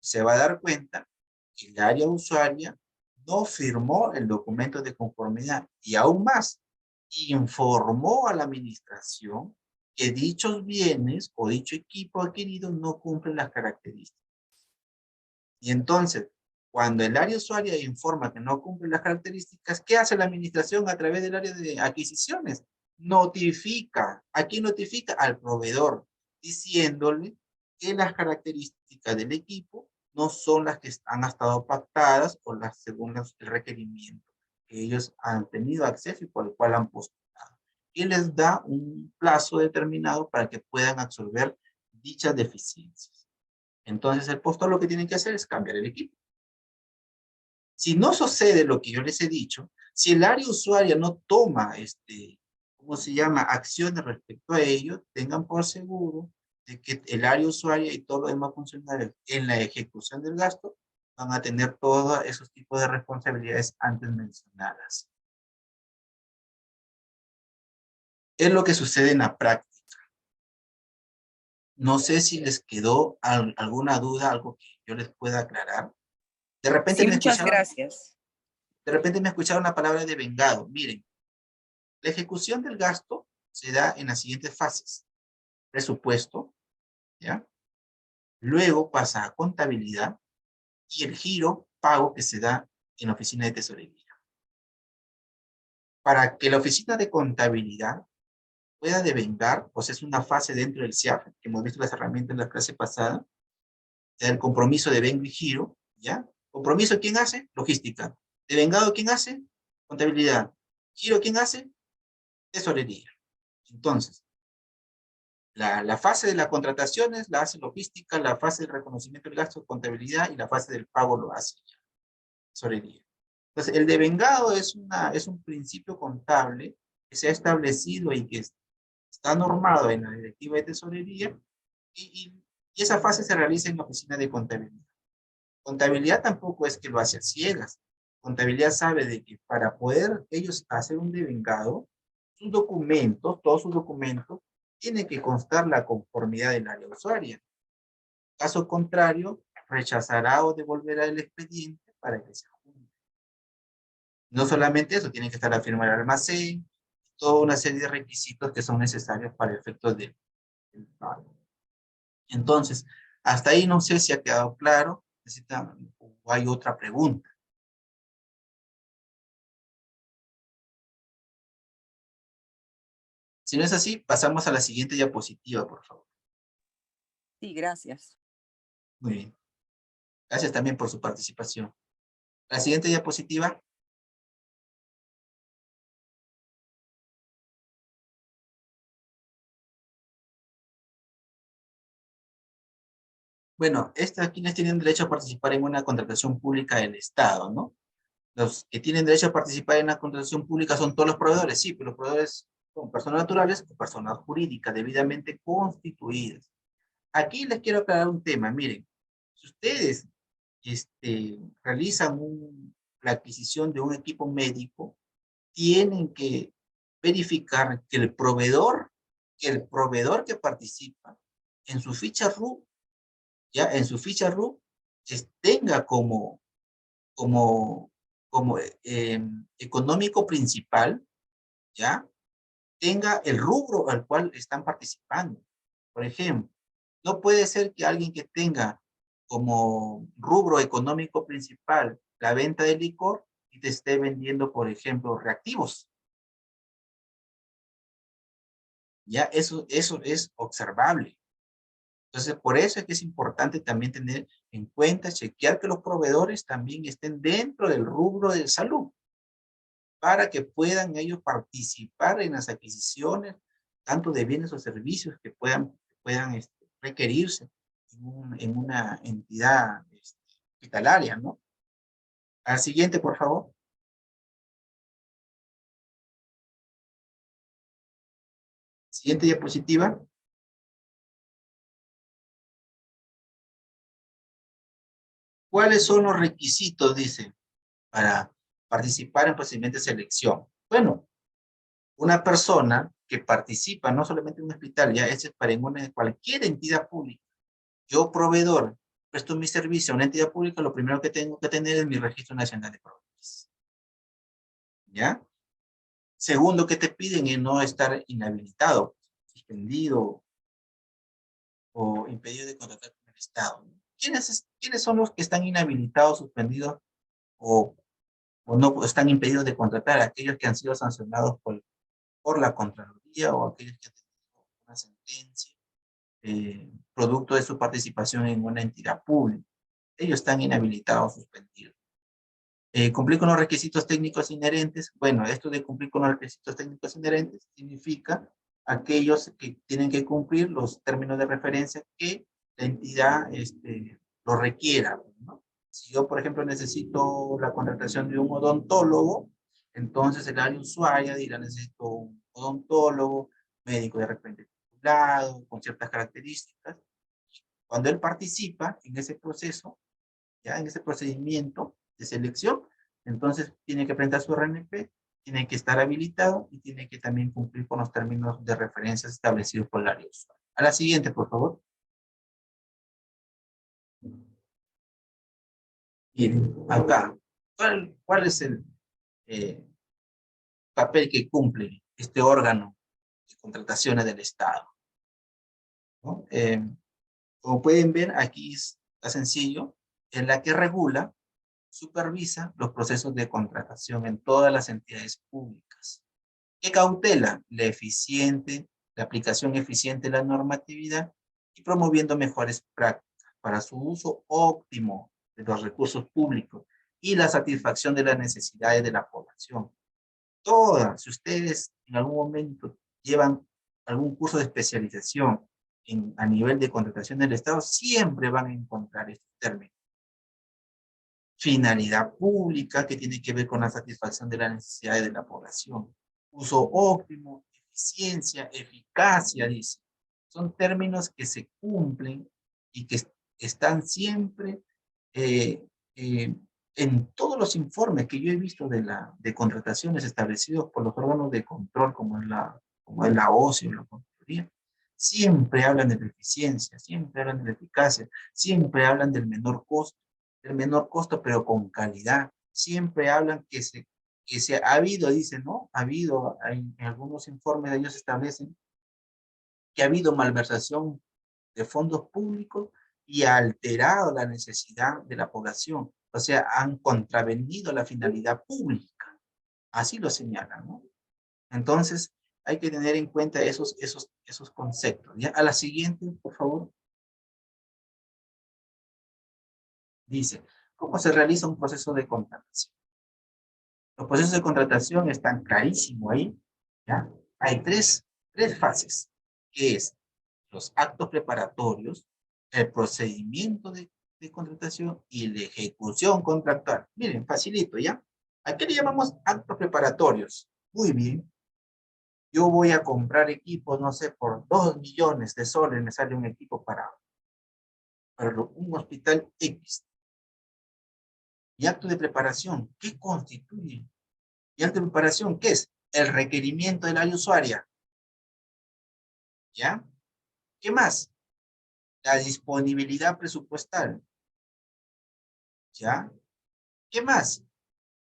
se va a dar cuenta que el área usuaria no firmó el documento de conformidad y aún más, informó a la administración que dichos bienes o dicho equipo adquirido no cumplen las características. Y entonces, cuando el área usuaria informa que no cumple las características, ¿qué hace la administración a través del área de adquisiciones? Notifica. ¿A quién notifica? Al proveedor, diciéndole que las características del equipo no son las que han estado pactadas o las según el requerimiento que ellos han tenido acceso y por el cual han postulado. Y les da un plazo determinado para que puedan absorber dichas deficiencias. Entonces el postor lo que tiene que hacer es cambiar el equipo. Si no sucede lo que yo les he dicho, si el área usuaria no toma, ¿cómo se llama?, acciones respecto a ello, tengan por seguro de que el área usuaria y todos los demás funcionarios en la ejecución del gasto van a tener todos esos tipos de responsabilidades antes mencionadas. Es lo que sucede en la práctica. No sé si les quedó alguna duda, algo que yo les pueda aclarar. De repente Sí, muchas gracias. De repente me escucharon la palabra de vengado. Miren, la ejecución del gasto se da en las siguientes fases. Presupuesto, ¿ya? Luego pasa a contabilidad y el giro, pago que se da en la oficina de tesorería. Para que la oficina de contabilidad pueda devengar, pues es una fase dentro del CIAF, que hemos visto las herramientas en la clase pasada, el compromiso de vengo y giro, ¿ya? Compromiso, ¿quién hace? Logística. Devengado, ¿quién hace? Contabilidad. Giro, ¿quién hace? Tesorería. Entonces, la fase de la contratación la hace logística, la fase del reconocimiento del gasto, contabilidad, y la fase del pago lo hace tesorería. Entonces, el devengado es un principio contable que se ha establecido y que está normado en la directiva de tesorería, y esa fase se realiza en la oficina de contabilidad. Contabilidad tampoco es que lo hace a ciegas. Contabilidad sabe de que para poder ellos hacer un devengado, sus documentos, todos sus documentos, tiene que constar la conformidad del área usuaria. Caso contrario, rechazará o devolverá el expediente para que se junte. No solamente eso, tiene que estar la firma del almacén, toda una serie de requisitos que son necesarios para efectos del pago. Entonces, hasta ahí no sé si ha quedado claro, o hay otra pregunta. Si no es así, pasamos a la siguiente diapositiva, por favor. Sí, gracias. Muy bien. Gracias también por su participación. La siguiente diapositiva. Bueno, quienes tienen derecho a participar en una contratación pública del Estado, ¿no? Los que tienen derecho a participar en la contratación pública son todos los proveedores, sí, pero los proveedores son personas naturales o personas jurídicas debidamente constituidas. Aquí les quiero aclarar un tema, miren, si ustedes realizan la adquisición de un equipo médico, tienen que verificar que el proveedor que el proveedor que participa en su ficha RUT, ya en su ficha RUT, tenga como económico principal, ya, tenga el rubro al cual están participando. Por ejemplo, no puede ser que alguien que tenga como rubro económico principal la venta de licor y te esté vendiendo, por ejemplo, reactivos. Ya eso es observable. Entonces, por eso es que es importante también tener en cuenta, chequear que los proveedores también estén dentro del rubro de salud, para que puedan ellos participar en las adquisiciones, tanto de bienes o servicios que puedan requerirse en una entidad hospitalaria, ¿no? Al siguiente, por favor. Siguiente diapositiva. ¿Cuáles son los requisitos, dice, para participar en procedimientos de selección? Bueno, una persona que participa no solamente en un hospital, ya es para en cualquier entidad pública. Yo, proveedor, presto mi servicio a una entidad pública, lo primero que tengo que tener es mi registro nacional de proveedores. ¿Ya? Segundo que te piden es no estar inhabilitado, suspendido o impedido de contratar con el Estado. ¿Quiénes son los que están inhabilitados, suspendidos o no están impedidos de contratar? Aquellos que han sido sancionados por la Contraloría o aquellos que han tenido una sentencia producto de su participación en una entidad pública. Ellos están inhabilitados, suspendidos. Cumplir con los requisitos técnicos inherentes. Bueno, esto de cumplir con los requisitos técnicos inherentes significa aquellos que tienen que cumplir los términos de referencia que la entidad lo requiera, ¿no? Si yo, por ejemplo, necesito la contratación de un odontólogo, entonces el área usuaria dirá, necesito un odontólogo, médico de repente titulado, con ciertas características. Cuando él participa en ese proceso, ya en ese procedimiento de selección, entonces tiene que presentar su RNP, tiene que estar habilitado y tiene que también cumplir con los términos de referencia establecidos por el área usuaria. A la siguiente, por favor. Miren, acá, ¿cuál es el papel que cumple este órgano de contrataciones del Estado? ¿No? Como pueden ver, aquí está sencillo, en la que regula, supervisa los procesos de contratación en todas las entidades públicas. ¿Qué cautela? La aplicación eficiente de la normatividad y promoviendo mejores prácticas para su uso óptimo de los recursos públicos y la satisfacción de las necesidades de la población. Todas, si ustedes en algún momento llevan algún curso de especialización a nivel de contratación del Estado, siempre van a encontrar este término. Finalidad pública, que tiene que ver con la satisfacción de las necesidades de la población. Uso óptimo, eficiencia, eficacia, dice. Son términos que se cumplen y que están siempre en todos los informes que yo he visto de contrataciones establecidos por los órganos de control, como es la OCE o la Contraloría. Siempre hablan de la eficiencia, siempre hablan de la eficacia, siempre hablan del menor costo, pero con calidad. Siempre hablan que ha habido, dicen, ¿no? Ha habido, en algunos informes de ellos establecen que ha habido malversación de fondos públicos y ha alterado la necesidad de la población. O sea, han contravenido la finalidad pública. Así lo señalan, ¿no? Entonces, hay que tener en cuenta esos conceptos. ¿Ya? A la siguiente, por favor. Dice, ¿cómo se realiza un proceso de contratación? Los procesos de contratación están clarísimos ahí, ¿ya? Hay tres fases, que es los actos preparatorios, el procedimiento de contratación y la ejecución contractual. Miren, facilito, ¿ya? ¿A qué le llamamos actos preparatorios? Muy bien. Yo voy a comprar equipos, no sé, por 2 millones de soles me sale un equipo para un hospital X. Y acto de preparación, ¿qué constituye? Y acto de preparación, ¿qué es? El requerimiento del área usuaria. ¿Ya? ¿Qué más? La disponibilidad presupuestal. ¿Ya? ¿Qué más?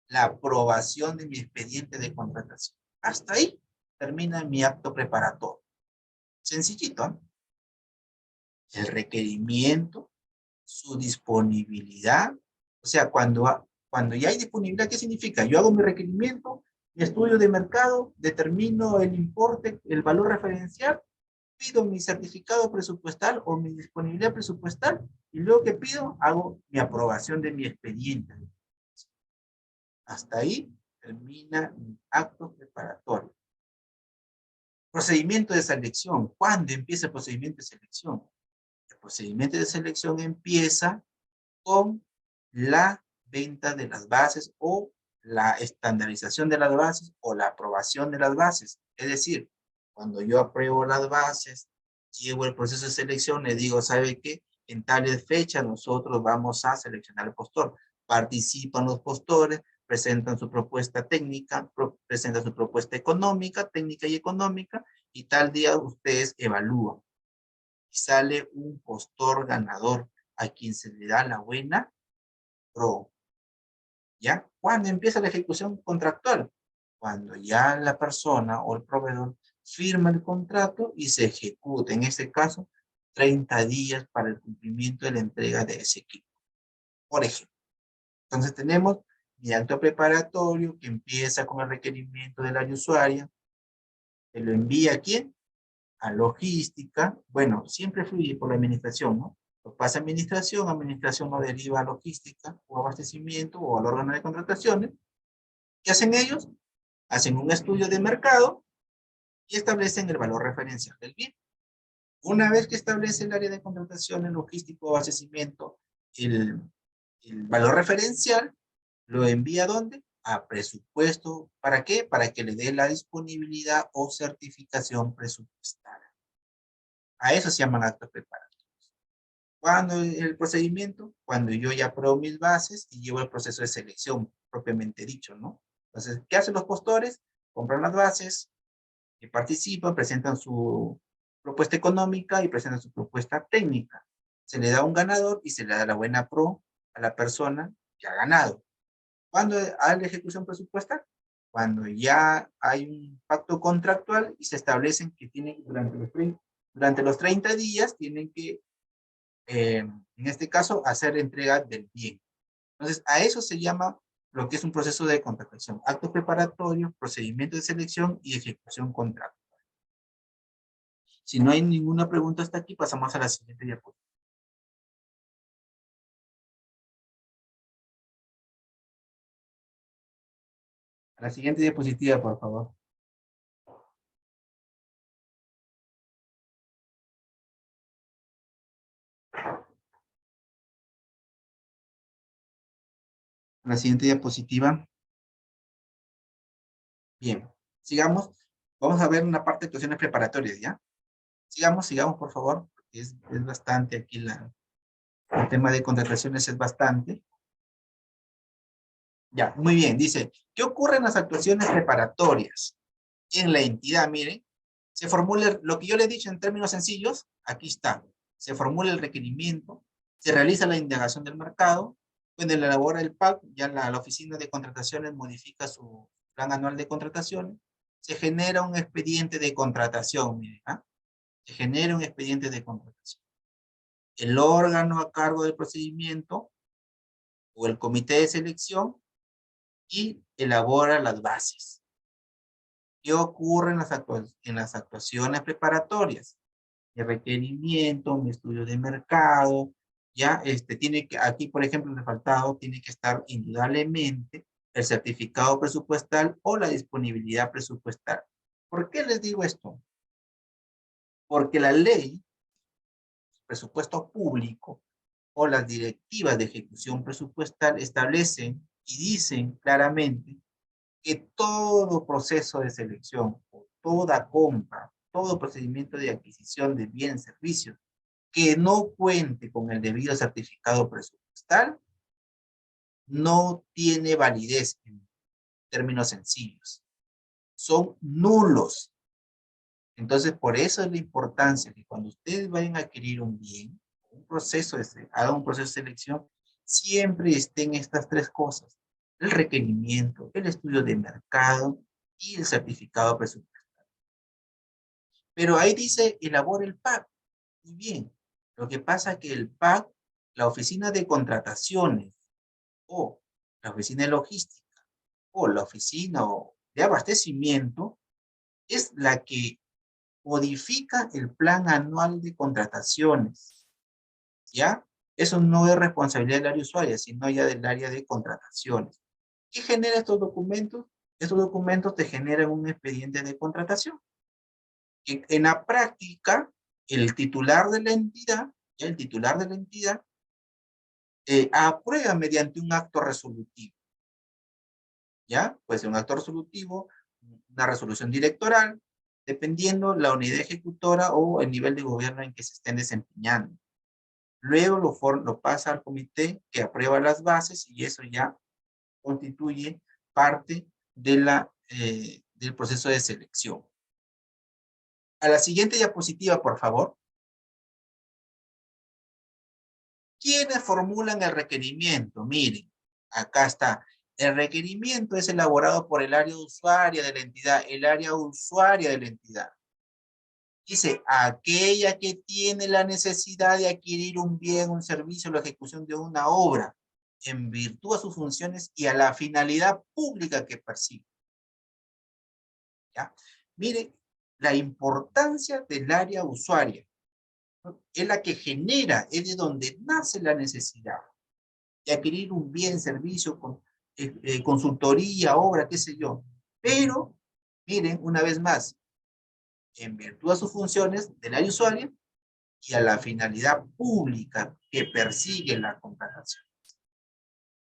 La aprobación de mi expediente de contratación. Hasta ahí termina mi acto preparatorio. Sencillito, ¿eh? El requerimiento, su disponibilidad. O sea, cuando ya hay disponibilidad, ¿qué significa? Yo hago mi requerimiento, mi estudio de mercado, determino el importe, el valor referencial, pido mi certificado presupuestal o mi disponibilidad presupuestal y luego que pido, hago mi aprobación de mi expediente. Hasta ahí termina mi acto preparatorio. Procedimiento de selección. ¿Cuándo empieza el procedimiento de selección? El procedimiento de selección empieza con la venta de las bases o la estandarización de las bases o la aprobación de las bases. Es decir, cuando yo apruebo las bases, llevo el proceso de selección, le digo, ¿sabe qué? En tales fechas nosotros vamos a seleccionar el postor. Participan los postores, presentan su propuesta técnica, presentan su propuesta económica, técnica y económica, y tal día ustedes evalúan. Y sale un postor ganador a quien se le da la buena pro. ¿Ya? ¿Cuándo empieza la ejecución contractual? Cuando ya la persona o el proveedor firma el contrato y se ejecuta, en este caso, 30 días para el cumplimiento de la entrega de ese equipo. Por ejemplo. Entonces tenemos mi acto preparatorio que empieza con el requerimiento del área usuaria, que lo envía a quién, a logística. Bueno, siempre fluye por la administración, ¿no? Lo pasa a administración, administración lo deriva a logística o abastecimiento o al órgano de contrataciones. ¿Qué hacen ellos? Hacen un estudio de mercado y establecen el valor referencial del bien. Una vez que establece el área de contratación, el logístico o abastecimiento, el, el valor referencial, lo envía ¿a dónde? A presupuesto. ¿Para qué? Para que le dé la disponibilidad o certificación presupuestaria. A eso se llaman actos preparatorios. ¿Cuándo el procedimiento? Cuando yo ya apruebo mis bases y llevo el proceso de selección propiamente dicho, ¿no? Entonces, ¿qué hacen los postores? Compran las bases, que participan, presentan su propuesta económica y presentan su propuesta técnica. Se le da un ganador y se le da la buena pro a la persona que ha ganado. ¿Cuándo hay la ejecución presupuestal? Cuando ya hay un pacto contractual y se establecen que tienen durante los 30 días tienen que, en este caso, hacer entrega del bien. Entonces, a eso se llama lo que es un proceso de contratación. Acto preparatorio, procedimiento de selección y ejecución contractual. Si no hay ninguna pregunta hasta aquí, pasamos a la siguiente diapositiva. A la siguiente diapositiva, por favor. A la siguiente diapositiva. Bien, sigamos. Vamos a ver una parte de actuaciones preparatorias, ¿ya? Sigamos, por favor. Es bastante aquí el tema de contrataciones es bastante. Ya, muy bien. Dice, ¿qué ocurre en las actuaciones preparatorias? En la entidad, miren, se formula lo que yo le he dicho en términos sencillos, aquí está. Se formula el requerimiento, se realiza la indagación del mercado, cuando se elabora el PAC, ya la oficina de contrataciones modifica su plan anual de contrataciones, se genera un expediente de contratación, miren, ¿ah? Se genera un expediente de contratación. El órgano a cargo del procedimiento o el comité de selección y elabora las bases. ¿Qué ocurre en las actuaciones preparatorias? El requerimiento, mi estudio de mercado, ya tiene que, aquí por ejemplo en el faltado tiene que estar indudablemente el certificado presupuestal o la disponibilidad presupuestal. ¿Por qué les digo esto? Porque la ley, presupuesto público o las directivas de ejecución presupuestal establecen y dicen claramente que todo proceso de selección o toda compra, todo procedimiento de adquisición de bienes y servicios que no cuente con el debido certificado presupuestal no tiene validez en términos sencillos. Son nulos. Entonces, por eso es la importancia que cuando ustedes vayan a adquirir un bien, hagan un proceso de selección, siempre estén estas tres cosas: el requerimiento, el estudio de mercado y el certificado presupuestario. Pero ahí dice, elabora el PAC. Muy bien. Lo que pasa es que el PAC, la oficina de contrataciones, o la oficina de logística, o la oficina de abastecimiento, es la que modifica el plan anual de contrataciones, ¿ya? Eso no es responsabilidad del área usuaria, sino ya del área de contrataciones. ¿Qué genera estos documentos? Estos documentos te generan un expediente de contratación. Que en la práctica, el titular de la entidad, ¿ya? El titular de la entidad, aprueba mediante un acto resolutivo, ¿ya? Puede ser un acto resolutivo, una resolución directoral, dependiendo la unidad ejecutora o el nivel de gobierno en que se estén desempeñando. Luego lo pasa al comité que aprueba las bases y eso ya constituye parte de del proceso de selección. A la siguiente diapositiva, por favor. ¿Quiénes formulan el requerimiento? Miren, acá está. El requerimiento es elaborado por el área usuaria de la entidad, el área usuaria de la entidad. Dice, aquella que tiene la necesidad de adquirir un bien, un servicio o la ejecución de una obra, en virtud a sus funciones y a la finalidad pública que persigue. ¿Ya? Mire, la importancia del área usuaria, ¿no? Es la que genera, es de donde nace la necesidad de adquirir un bien, servicio, consultoría, obra, qué sé yo. Pero, miren, una vez más, en virtud a sus funciones del área usuaria y a la finalidad pública que persigue la contratación.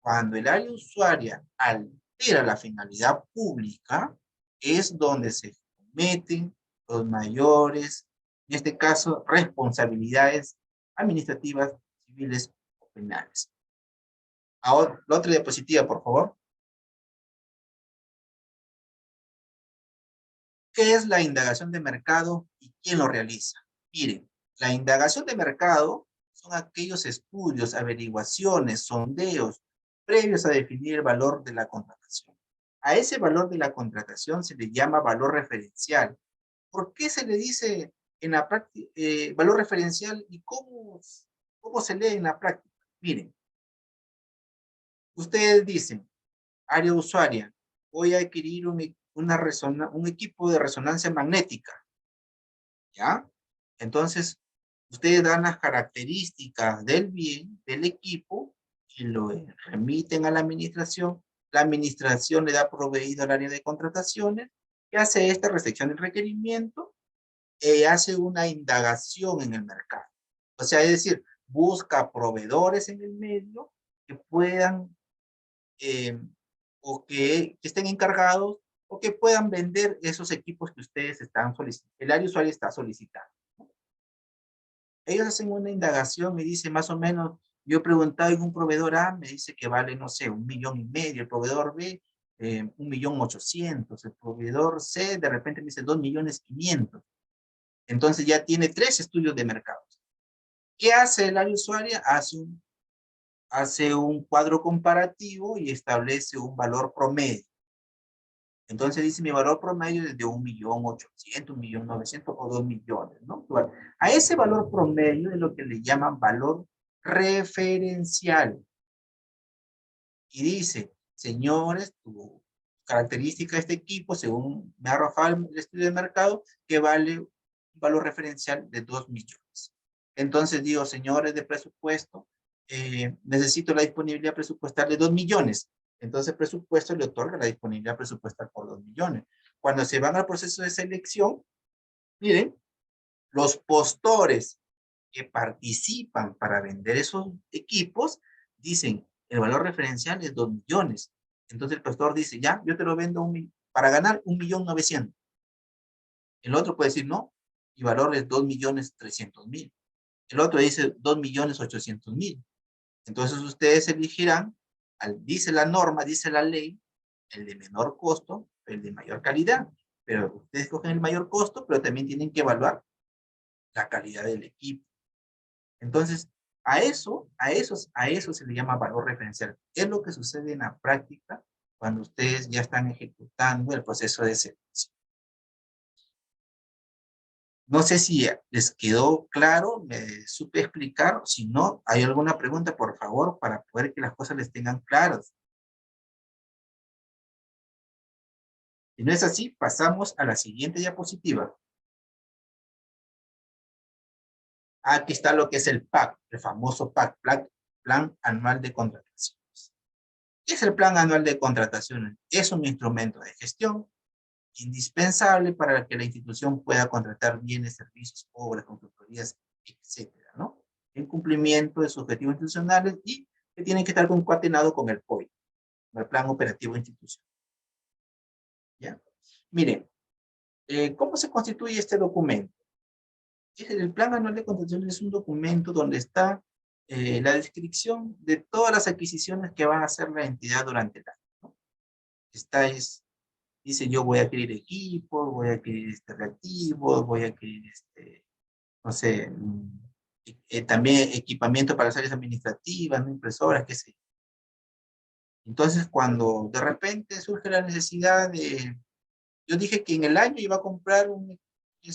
Cuando el área usuaria altera la finalidad pública, es donde se cometen los mayores, en este caso, responsabilidades administrativas, civiles o penales. Ahora, la otra diapositiva, por favor. ¿Qué es la indagación de mercado y quién lo realiza? Miren, la indagación de mercado son aquellos estudios, averiguaciones, sondeos previos a definir el valor de la contratación. A ese valor de la contratación se le llama valor referencial. ¿Por qué se le dice en la práctica valor referencial y cómo se lee en la práctica? Miren, ustedes dicen, área usuaria, voy a adquirir un equipo de resonancia magnética, ¿ya? Entonces, ustedes dan las características del bien, del equipo, y lo remiten a la administración le da proveído al área de contrataciones, que hace esta recepción del requerimiento, hace una indagación en el mercado. O sea, es decir, busca proveedores en el medio que puedan eh, o que estén encargados o que puedan vender esos equipos que ustedes están solicitando, el área usuario está solicitando. Ellos hacen una indagación, me dice más o menos, yo he preguntado en un proveedor A, me dice que vale, no sé, 1,500,000, el proveedor B, 1,800,000, el proveedor C, de repente me dice 2,500,000. Entonces ya tiene 3 estudios de mercado. ¿Qué hace el área usuaria? Hace un cuadro comparativo y establece un valor promedio. Entonces dice mi valor promedio es de 1,800,000, 1,900,000 o 2 millones, ¿no? A ese valor promedio es lo que le llaman valor referencial. Y dice, señores, tu característica de este equipo, según me ha arrojado el estudio de mercado, que vale un valor referencial de 2 millones. Entonces digo, señores de presupuesto, necesito la disponibilidad presupuestal de 2 millones. Entonces el presupuesto le otorga la disponibilidad presupuestal por 2 millones. Cuando se van al proceso de selección, miren, los postores que participan para vender esos equipos dicen, el valor referencial es 2 millones. Entonces el postor dice, ya, yo te lo vendo para ganar 1,900,000. El otro puede decir, no, mi valor es 2,300,000. El otro dice 2,800,000. Entonces ustedes elegirán, dice la norma, dice la ley, el de menor costo, el de mayor calidad. pero ustedes cogen el mayor costo, pero también tienen que evaluar la calidad del equipo. Entonces, a eso se le llama valor referencial. Es lo que sucede en la práctica cuando ustedes ya están ejecutando el proceso de selección. No sé si les quedó claro, me supe explicar. Si no, hay alguna pregunta, por favor, para poder que las cosas les tengan claras. Si no es así, pasamos a la siguiente diapositiva. Aquí está lo que es el PAC, el famoso PAC, Plan Anual de Contrataciones. ¿Qué es el Plan Anual de Contrataciones? Es un instrumento de gestión indispensable para que la institución pueda contratar bienes, servicios, obras, consultorías, etcétera, ¿no? En cumplimiento de sus objetivos institucionales y que tienen que estar concatenados con el POI, el Plan Operativo Institucional. ¿Ya? Miren, ¿cómo se constituye este documento? El Plan Anual de Contrataciones es un documento donde está la descripción de todas las adquisiciones que va a hacer la entidad durante el año, ¿no? Dice, yo voy a adquirir equipos, voy a adquirir reactivos, voy a adquirir, no sé, también equipamiento para las áreas administrativas, ¿no? Impresoras, qué sé yo. Entonces, cuando de repente surge la necesidad de, yo dije que en el año iba a comprar qué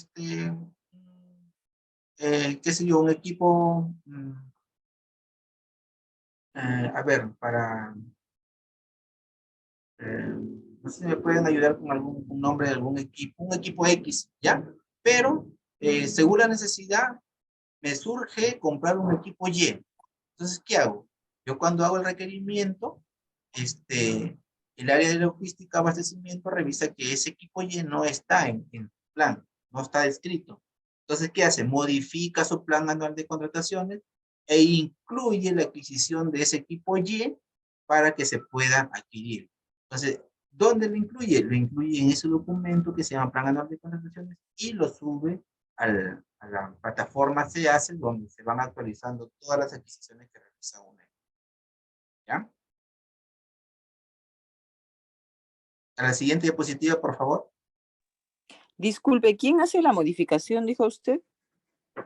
sé yo, un equipo, a ver, para, no sé si me pueden ayudar con un nombre de algún equipo, un equipo X, ¿ya? Pero, según la necesidad, me surge comprar un equipo Y. Entonces, ¿qué hago? Yo cuando hago el requerimiento, el área de logística, abastecimiento, revisa que ese equipo Y no está en el plan, no está descrito. Entonces, ¿qué hace? Modifica su plan anual de contrataciones e incluye la adquisición de ese equipo Y para que se pueda adquirir. Entonces, ¿dónde lo incluye? Lo incluye en ese documento que se llama plan anual de contrataciones y lo sube a la plataforma se hace donde se van actualizando todas las adquisiciones que realiza una. ¿Ya? A la siguiente diapositiva, por favor. Disculpe, ¿quién hace la modificación, dijo usted?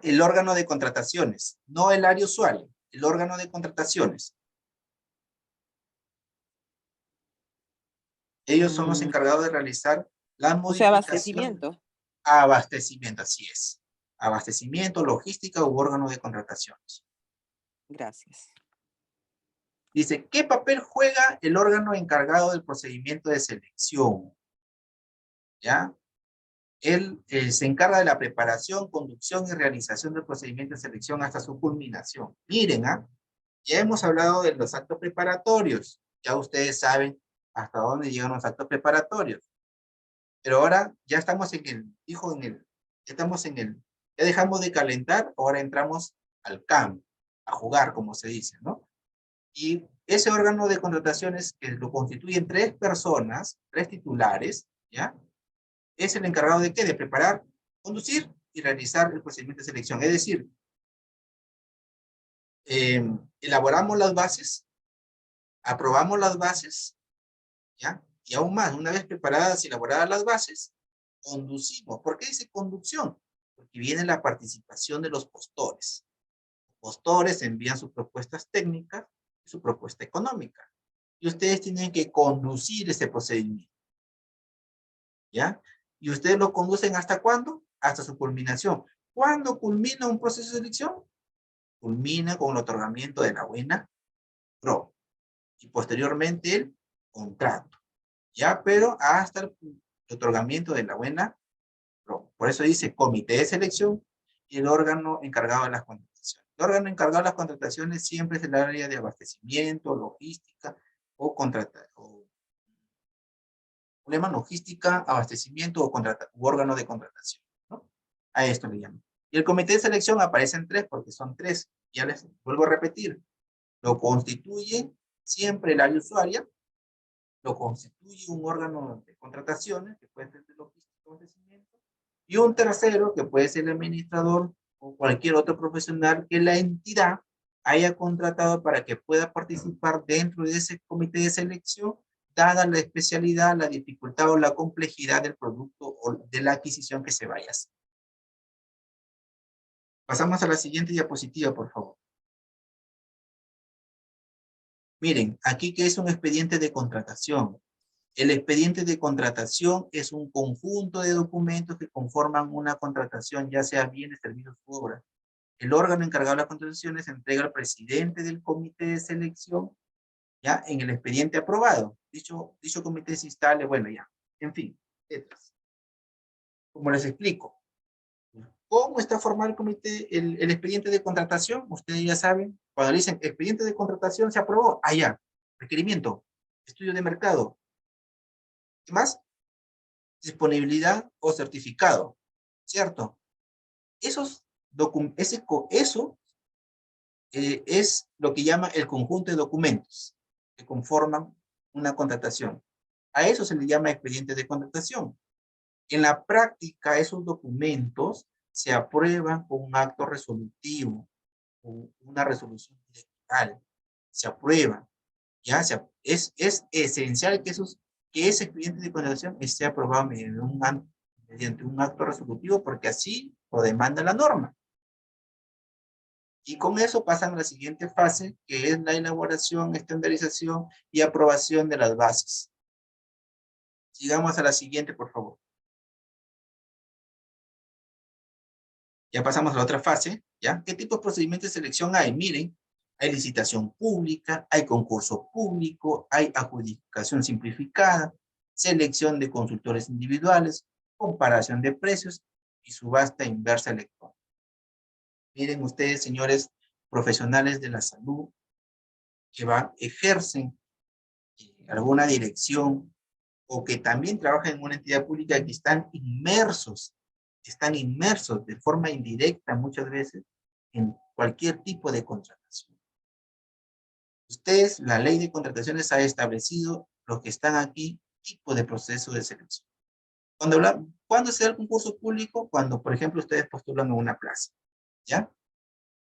El órgano de contrataciones, no el área usuario, el órgano de contrataciones. Ellos son los encargados de realizar las modificaciones. O sea, abastecimiento. Abastecimiento, así es. Abastecimiento, logística u órgano de contrataciones. Gracias. Dice, ¿qué papel juega el órgano encargado del procedimiento de selección? ¿Ya? Él se encarga de la preparación, conducción y realización del procedimiento de selección hasta su culminación. Miren, ya hemos hablado de los actos preparatorios. Ya ustedes saben hasta dónde llegan los actos preparatorios. Pero ahora ya estamos ya dejamos de calentar, ahora entramos al campo, a jugar, como se dice, ¿no? Y ese órgano de contrataciones, que lo constituyen 3 personas, 3 titulares, ¿ya? Es el encargado de ¿qué? De preparar, conducir y realizar el procedimiento de selección. Es decir, elaboramos las bases, aprobamos las bases, ¿ya? Y aún más, una vez preparadas y elaboradas las bases, conducimos. ¿Por qué dice conducción? Porque viene la participación de los postores. Los postores envían sus propuestas técnicas y su propuesta económica. Y ustedes tienen que conducir ese procedimiento. ¿Ya? Y ustedes lo conducen ¿hasta cuándo? Hasta su culminación. ¿Cuándo culmina un proceso de selección? Culmina con el otorgamiento de la buena pro. Y posteriormente el contrato. ¿Ya? Pero hasta el otorgamiento de la buena pro. Por eso dice comité de selección y el órgano encargado de las contrataciones. El órgano encargado de las contrataciones siempre es el área de abastecimiento, logística o contratación. Problema logística, abastecimiento u órgano de contratación, ¿no? A esto le llaman. Y el comité de selección aparecen 3 porque son 3. Ya les vuelvo a repetir. Lo constituye siempre el área usuaria, lo constituye un órgano de contrataciones, que puede ser de logística o abastecimiento, y un tercero, que puede ser el administrador o cualquier otro profesional que la entidad haya contratado para que pueda participar dentro de ese comité de selección dada la especialidad, la dificultad o la complejidad del producto o de la adquisición que se vaya a hacer. Pasamos a la siguiente diapositiva, por favor. Miren, aquí que es un expediente de contratación. El expediente de contratación es un conjunto de documentos que conforman una contratación, ya sea bienes, servicios u obras. El órgano encargado de las contrataciones entrega al presidente del comité de selección, ya, en el expediente aprobado. Dicho comité se instale, bueno, ya. En fin, letras. Como les explico. ¿Cómo está formado el comité, el expediente de contratación? Ustedes ya saben, cuando dicen expediente de contratación se aprobó, allá, requerimiento, estudio de mercado. ¿Qué más? Disponibilidad o certificado, ¿cierto? Eso es lo que llama el conjunto de documentos que conforman una contratación. A eso se le llama expediente de contratación. En la práctica, esos documentos se aprueban con un acto resolutivo, con una resolución directoral. Se aprueban. ¿Ya? Es esencial que ese expediente de contratación esté aprobado mediante un acto resolutivo, porque así lo demanda la norma. Y con eso pasan a la siguiente fase, que es la elaboración, estandarización y aprobación de las bases. Sigamos a la siguiente, por favor. Ya pasamos a la otra fase, ¿ya? ¿Qué tipo de procedimientos de selección hay? Miren, hay licitación pública, hay concurso público, hay adjudicación simplificada, selección de consultores individuales, comparación de precios y subasta inversa electrónica. Miren ustedes, señores profesionales de la salud, que ejercen alguna dirección o que también trabajan en una entidad pública, que están inmersos de forma indirecta muchas veces en cualquier tipo de contratación. Ustedes, la ley de contrataciones ha establecido lo que están aquí, tipo de proceso de selección. ¿Cuándo se da el concurso público? Cuando, por ejemplo, ustedes postulan a una plaza, ¿ya?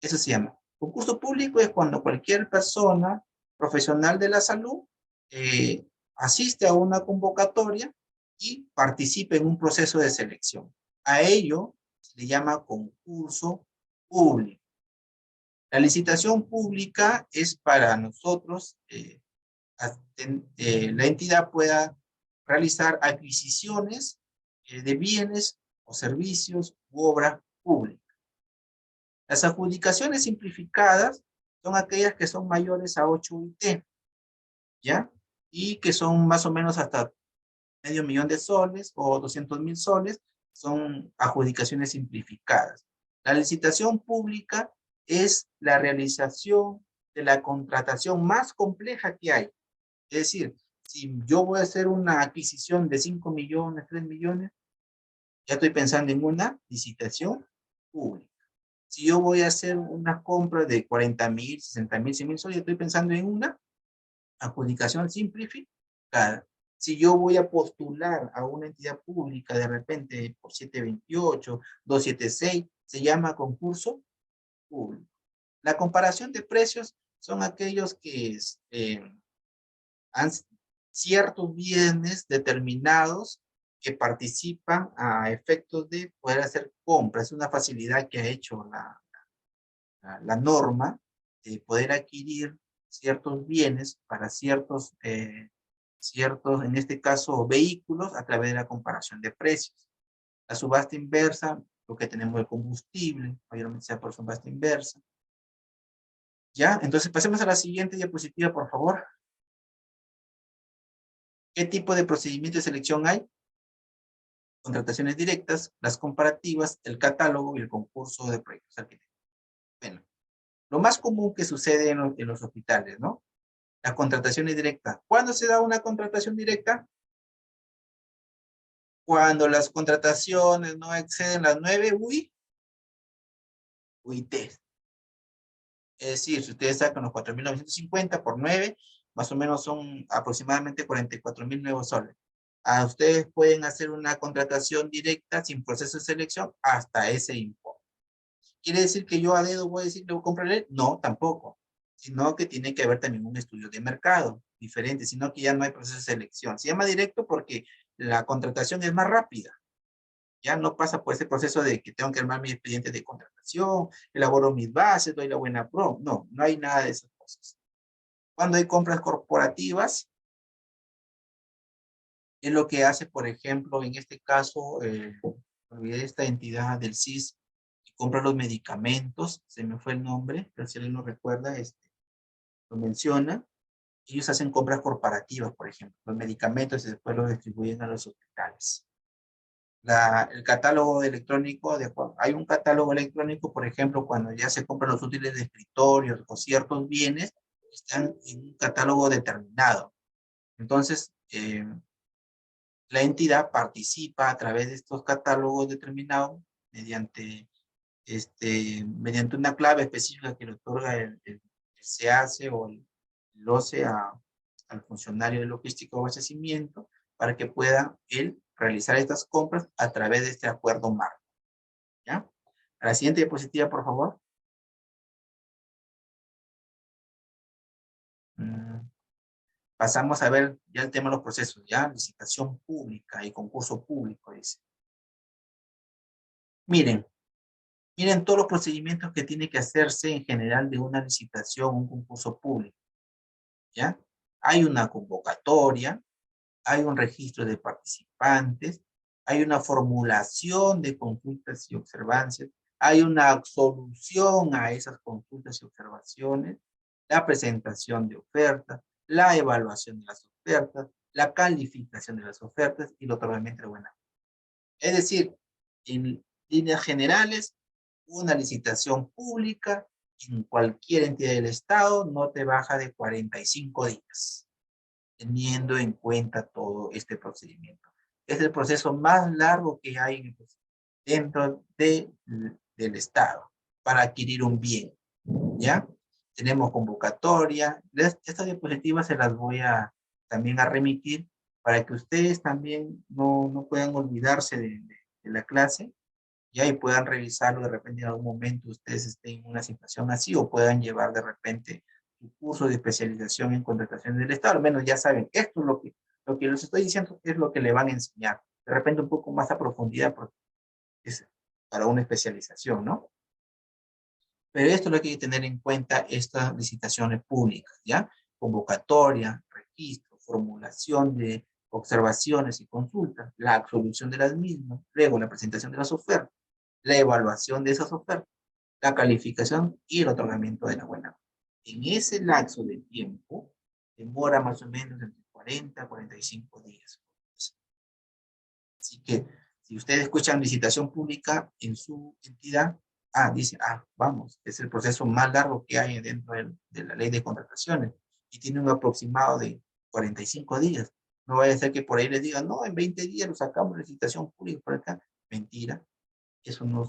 Eso se llama. Concurso público es cuando cualquier persona profesional de la salud asiste a una convocatoria y participa en un proceso de selección. A ello se le llama concurso público. La licitación pública es para nosotros, la entidad pueda realizar adquisiciones de bienes o servicios u obras públicas. Las adjudicaciones simplificadas son aquellas que son mayores a 8 UIT, ¿ya? Y que son más o menos hasta $500,000 o 200,000 soles, son adjudicaciones simplificadas. La licitación pública es la realización de la contratación más compleja que hay. Es decir, si yo voy a hacer una adquisición de 5 millones, 3 millones, ya estoy pensando en una licitación pública. Si yo voy a hacer una compra de 40,000, 60,000, 100,000 soles, estoy pensando en una adjudicación simplificada. Si yo voy a postular a una entidad pública de repente por 728, 276, se llama concurso público. La comparación de precios son aquellos que han ciertos bienes determinados que participan a efectos de poder hacer compras. Es una facilidad que ha hecho la norma de poder adquirir ciertos bienes para ciertos, en este caso, vehículos a través de la comparación de precios. La subasta inversa, lo que tenemos el combustible, mayormente sea por subasta inversa. ¿Ya? Entonces pasemos a la siguiente diapositiva, por favor. ¿Qué tipo de procedimiento de selección hay? Contrataciones directas, las comparativas, el catálogo y el concurso de proyectos arquitectónicos. Bueno, lo más común que sucede en los hospitales, ¿no? Las contrataciones directas. ¿Cuándo se da una contratación directa? Cuando las contrataciones no exceden las 9 UIT. Es decir, si ustedes sacan los 4,950 por 9, más o menos son aproximadamente 44,000 nuevos soles. Ustedes pueden hacer una contratación directa sin proceso de selección hasta ese importe. ¿Quiere decir que yo a dedo voy a decir que voy a comprarle? No, tampoco. Sino que tiene que haber también un estudio de mercado. diferente, sino que ya no hay proceso de selección. Se llama directo porque la contratación es más rápida. Ya no pasa por ese proceso de que tengo que armar mi expediente de contratación, elaboro mis bases, doy la buena pro. No, no hay nada de esas cosas. Cuando hay compras corporativas, es lo que hace, por ejemplo, en este caso, olvidé esta entidad del CIS, que compra los medicamentos, se me fue el nombre, pero si alguien lo recuerda, lo menciona. Ellos hacen compras corporativas, por ejemplo, los medicamentos y después los distribuyen a los hospitales. El catálogo electrónico, hay un catálogo electrónico, por ejemplo, cuando ya se compran los útiles de escritorios o ciertos bienes, están en un catálogo determinado. Entonces, la entidad participa a través de estos catálogos determinados mediante una clave específica que le otorga el SEACE o el OCE al funcionario de logística o abastecimiento para que pueda él realizar estas compras a través de este acuerdo marco. ¿Ya? A la siguiente diapositiva, por favor. Pasamos a ver ya el tema de los procesos, ya, licitación pública y concurso público, dice. Miren todos los procedimientos que tiene que hacerse en general de una licitación, un concurso público, ¿ya? Hay una convocatoria, hay un registro de participantes, hay una formulación de consultas y observancias, hay una solución a esas consultas y observaciones, la presentación de ofertas, la evaluación de las ofertas, la calificación de las ofertas y lo otorgamiento de buena. Es decir, en líneas generales, una licitación pública en cualquier entidad del Estado no te baja de 45 días, teniendo en cuenta todo este procedimiento. Es el proceso más largo que hay dentro del Estado para adquirir un bien, ¿ya? Tenemos convocatoria. Estas diapositivas se las voy también a remitir para que ustedes también no puedan olvidarse de la clase, ya, y puedan revisarlo de repente en algún momento ustedes estén en una situación así o puedan llevar de repente un curso de especialización en contratación del Estado. Al menos ya saben, esto es lo que les estoy diciendo es lo que le van a enseñar. De repente un poco más a profundidad porque es para una especialización, ¿no? Pero esto es lo que hay que tener en cuenta estas licitaciones públicas, ¿ya? Convocatoria, registro, formulación de observaciones y consultas, la absolución de las mismas, luego la presentación de las ofertas, la evaluación de esas ofertas, la calificación y el otorgamiento de la buena. En ese lapso de tiempo, demora más o menos entre 40 a 45 días. Así que, si ustedes escuchan licitación pública en su entidad, dice, vamos, es el proceso más largo que hay dentro de la ley de contrataciones y tiene un aproximado de 45 días. No vaya a ser que por ahí les digan, no, en 20 días lo sacamos de licitación pública por acá. Mentira.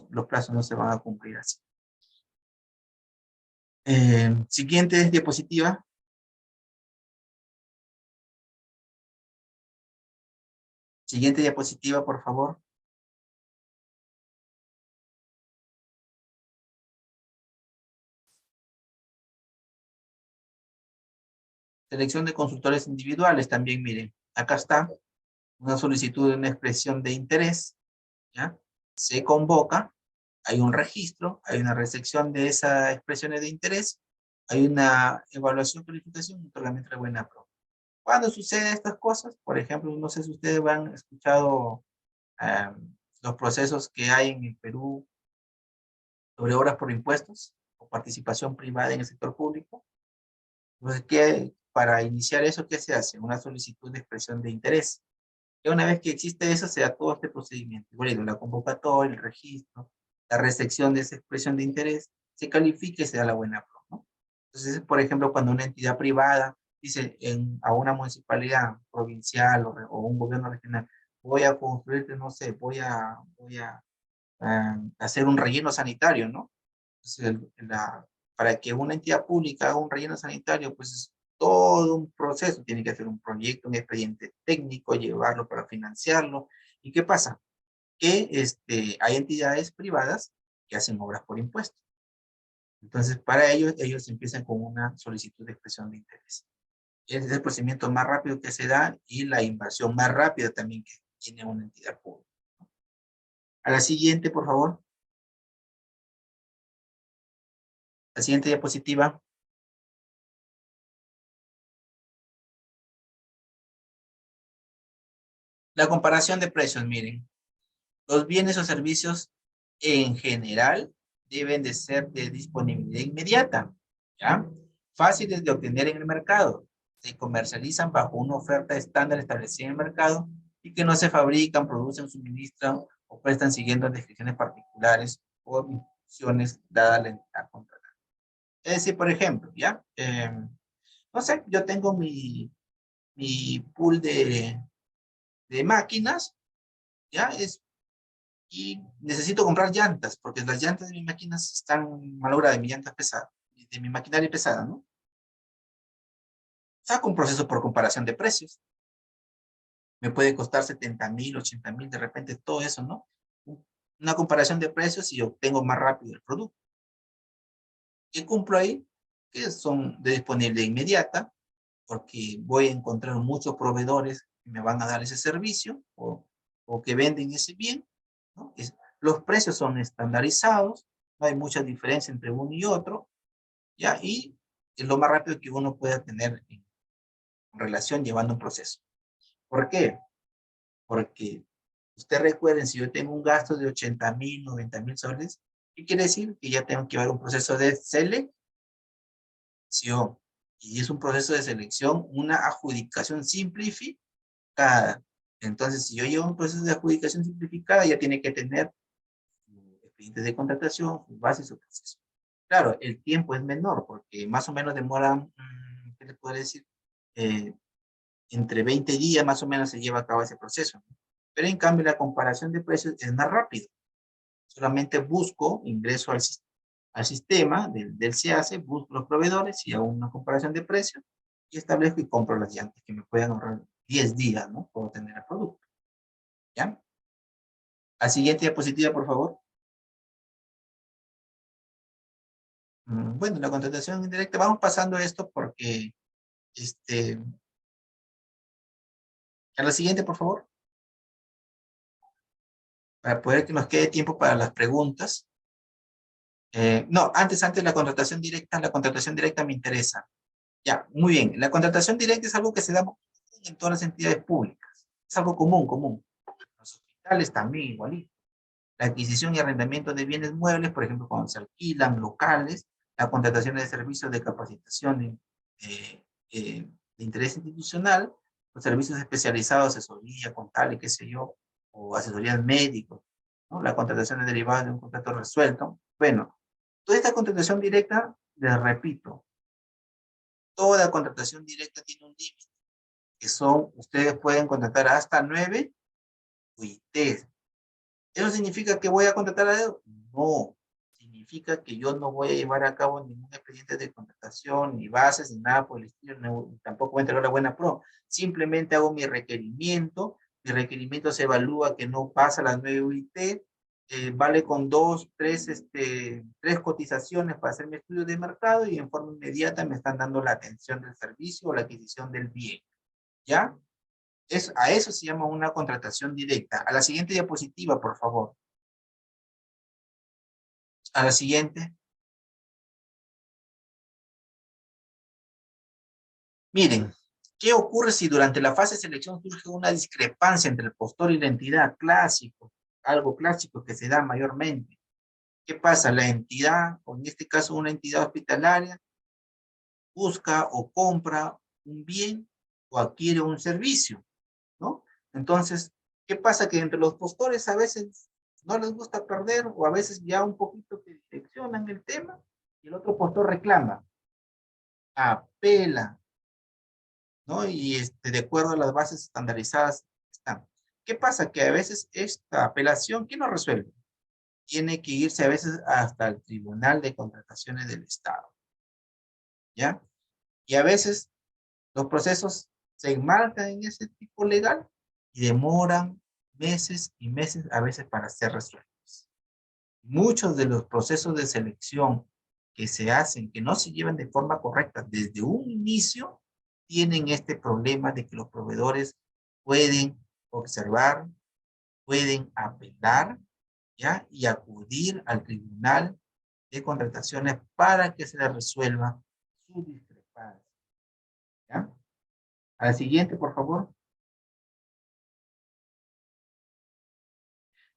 Los plazos no se van a cumplir así. Siguiente diapositiva. Siguiente diapositiva, por favor. Selección de consultores individuales también, miren. Acá está una solicitud de una expresión de interés, ¿ya? Se convoca, hay un registro, hay una recepción de esas expresiones de interés, hay una evaluación, calificación y otorgamiento de buena prueba. ¿Cuándo suceden estas cosas? Por ejemplo, no sé si ustedes han escuchado los procesos que hay en el Perú sobre obras por impuestos o participación privada en el sector público. Entonces, para iniciar eso, ¿qué se hace? Una solicitud de expresión de interés. Y una vez que existe eso, se da todo este procedimiento. Bueno, la convocatoria, el registro, la recepción de esa expresión de interés, se califica y se da la buena prueba, ¿no? Entonces, por ejemplo, cuando una entidad privada dice a una municipalidad provincial o un gobierno regional, voy a construirte, no sé, voy a hacer un relleno sanitario, ¿no? Entonces, para que una entidad pública haga un relleno sanitario, pues es todo un proceso. Tiene que hacer un proyecto, un expediente técnico, llevarlo para financiarlo. ¿Y qué pasa? Que hay entidades privadas que hacen obras por impuestos. Entonces, para ellos empiezan con una solicitud de expresión de interés. Es el procedimiento más rápido que se da y la inversión más rápida también que tiene una entidad pública. A la siguiente, por favor. La siguiente diapositiva. La comparación de precios, miren. Los bienes o servicios en general deben de ser de disponibilidad inmediata, ¿ya? Fáciles de obtener en el mercado. Se comercializan bajo una oferta estándar establecida en el mercado y que no se fabrican, producen, suministran o prestan siguiendo descripciones particulares o instrucciones dadas a la entidad contratante. Es decir, por ejemplo, ¿ya? No sé, yo tengo mi pool de máquinas, ¿ya? Y necesito comprar llantas, porque las llantas de mis máquinas están malogradas, de mi llanta pesada, de mi maquinaria pesada, ¿no? Saco un proceso por comparación de precios. Me puede costar 70,000, 80,000, de repente todo eso, ¿no? Una comparación de precios y obtengo más rápido el producto. ¿Qué cumplo ahí? Que son de disponibilidad inmediata, porque voy a encontrar muchos proveedores que me van a dar ese servicio o que venden ese bien, ¿no? Los precios son estandarizados, no hay mucha diferencia entre uno y otro, ¿ya? Y es lo más rápido que uno pueda tener en relación llevando un proceso. ¿Por qué? Porque ustedes recuerden, si yo tengo un gasto de 80,000, 90,000 soles, ¿qué quiere decir? Que ya tengo que llevar un proceso de selección. Y es un proceso de selección, una adjudicación simplificada. Entonces, si yo llevo un proceso de adjudicación simplificada, ya tiene que tener expedientes de contratación, sus bases, su proceso. Claro, el tiempo es menor, porque más o menos demora, ¿qué le puedo decir? Entre 20 días más o menos se lleva a cabo ese proceso. Pero en cambio, la comparación de precios es más rápido. Solamente busco, ingreso al sistema del SEACE, busco los proveedores y hago una comparación de precios y establezco y compro las llantas que me puedan ahorrar 10 días, ¿no? Puedo tener el producto. ¿Ya? A siguiente diapositiva, por favor. Bueno, la contratación indirecta, vamos pasando esto porque, a la siguiente, por favor, para poder que nos quede tiempo para las preguntas. No, antes la contratación directa me interesa. Ya, muy bien. La contratación directa es algo que se da en todas las entidades públicas. Es algo común. Los hospitales también igualito. La adquisición y arrendamiento de bienes muebles, por ejemplo, cuando se alquilan locales, la contratación de servicios de capacitación de interés institucional, los servicios especializados, asesoría contable, qué sé yo, o asesorías médicos, ¿no? La contratación es derivada de un contrato resuelto. Bueno, toda esta contratación directa, les repito, toda contratación directa tiene un límite, que son, ustedes pueden contratar hasta 9 UITs. ¿Eso significa que voy a contratar a dedo? No. Significa que yo no voy a llevar a cabo ningún expediente de contratación, ni bases, ni nada por el estilo, ni tampoco voy a entregar la buena pro. Simplemente hago mi requerimiento se evalúa que no pasa las 9 UIT, vale con 2, 3 cotizaciones para hacer mi estudio de mercado y en forma inmediata me están dando la atención del servicio o la adquisición del bien. ¿Ya? A eso se llama una contratación directa. A la siguiente diapositiva, por favor. A la siguiente. Miren, ¿qué ocurre si durante la fase de selección surge una discrepancia entre el postor y la entidad? Clásico, algo clásico que se da mayormente. ¿Qué pasa? La entidad, o en este caso una entidad hospitalaria, busca o compra un bien o adquiere un servicio, ¿no? Entonces, ¿qué pasa? Que entre los postores a veces no les gusta perder o a veces ya un poquito que direccionan el tema y el otro postor reclama, apela, ¿no? Y de acuerdo a las bases estandarizadas están. ¿Qué pasa? Que a veces esta apelación, ¿quién lo resuelve? Tiene que irse a veces hasta el Tribunal de Contrataciones del Estado, ¿ya? Y a veces los procesos se enmarcan en ese tipo legal y demoran meses y meses a veces para ser resueltos. Muchos de los procesos de selección que se hacen, que no se llevan de forma correcta desde un inicio, tienen este problema de que los proveedores pueden observar, pueden apelar, ¿ya? Y acudir al tribunal de contrataciones para que se les resuelva su discrepancia, ¿ya? A la siguiente, por favor.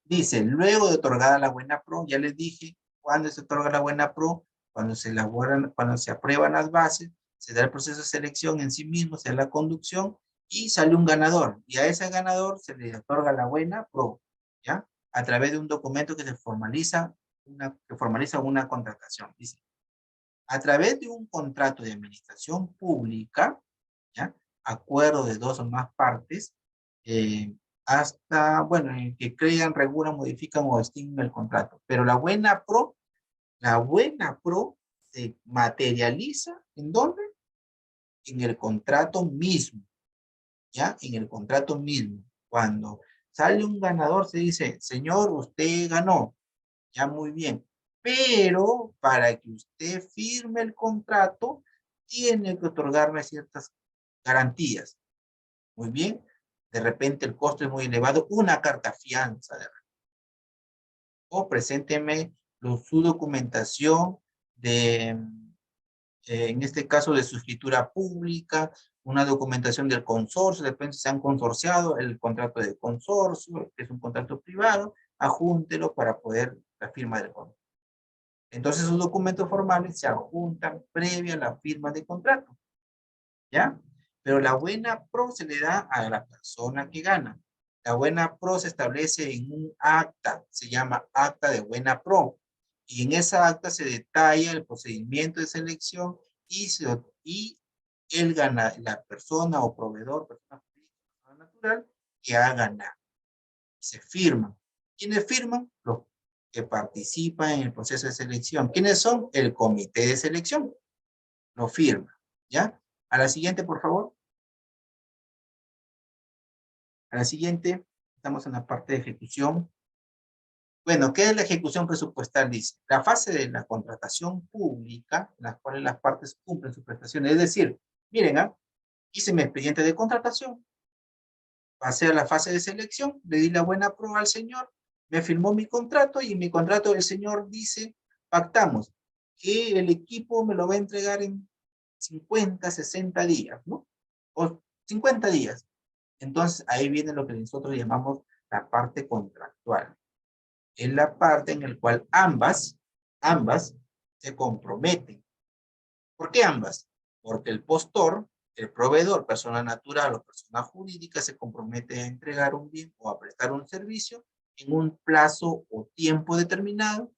Dice, luego de otorgada la buena pro, ya les dije, cuando se otorga la buena pro, cuando se elaboran, cuando se aprueban las bases, se da el proceso de selección en sí mismo, se da la conducción y sale un ganador. Y a ese ganador se le otorga la buena pro, ¿ya? A través de un documento que se formaliza una contratación. Dice, a través de un contrato de administración pública, ¿ya? Acuerdo de dos o más partes, hasta, bueno, en que crean, regulan, modifican o extinguen el contrato. Pero la buena pro se materializa, ¿en dónde? En el contrato mismo, ¿ya? En el contrato mismo. Cuando sale un ganador se dice, señor, usted ganó, ya muy bien. Pero para que usted firme el contrato, tiene que otorgarme ciertas garantías. Muy bien. De repente el costo es muy elevado, una carta fianza. O presénteme su documentación de, en este caso de su escritura pública, una documentación del consorcio, depende si se han consorciado, el contrato de consorcio, que es un contrato privado, adjúntelo para poder la firma del contrato. Entonces, esos documentos formales se adjuntan previa a la firma de contrato, ¿ya? Pero la buena pro se le da a la persona que gana. La buena pro se establece en un acta, se llama acta de buena pro. Y en esa acta se detalla el procedimiento de selección y él gana, la persona o proveedor, persona jurídica, persona natural, que ha ganado. Se firman. ¿Quiénes firman? Los que participan en el proceso de selección. ¿Quiénes son? El comité de selección. Lo firma, ¿ya? A la siguiente, por favor. A la siguiente, estamos en la parte de ejecución. Bueno, ¿qué es la ejecución presupuestal? Dice, la fase de la contratación pública, en la cual las partes cumplen sus prestaciones. Es decir, miren, hice mi expediente de contratación, pasé a la fase de selección, le di la buena prueba al señor, me firmó mi contrato y en mi contrato el señor dice, pactamos, que el equipo me lo va a entregar en 50, 60 días, ¿no? O 50 días. Entonces, ahí viene lo que nosotros llamamos la parte contractual. Es la parte en la cual ambas se comprometen. ¿Por qué ambas? Porque el postor, el proveedor, persona natural o persona jurídica, se compromete a entregar un bien o a prestar un servicio en un plazo o tiempo determinado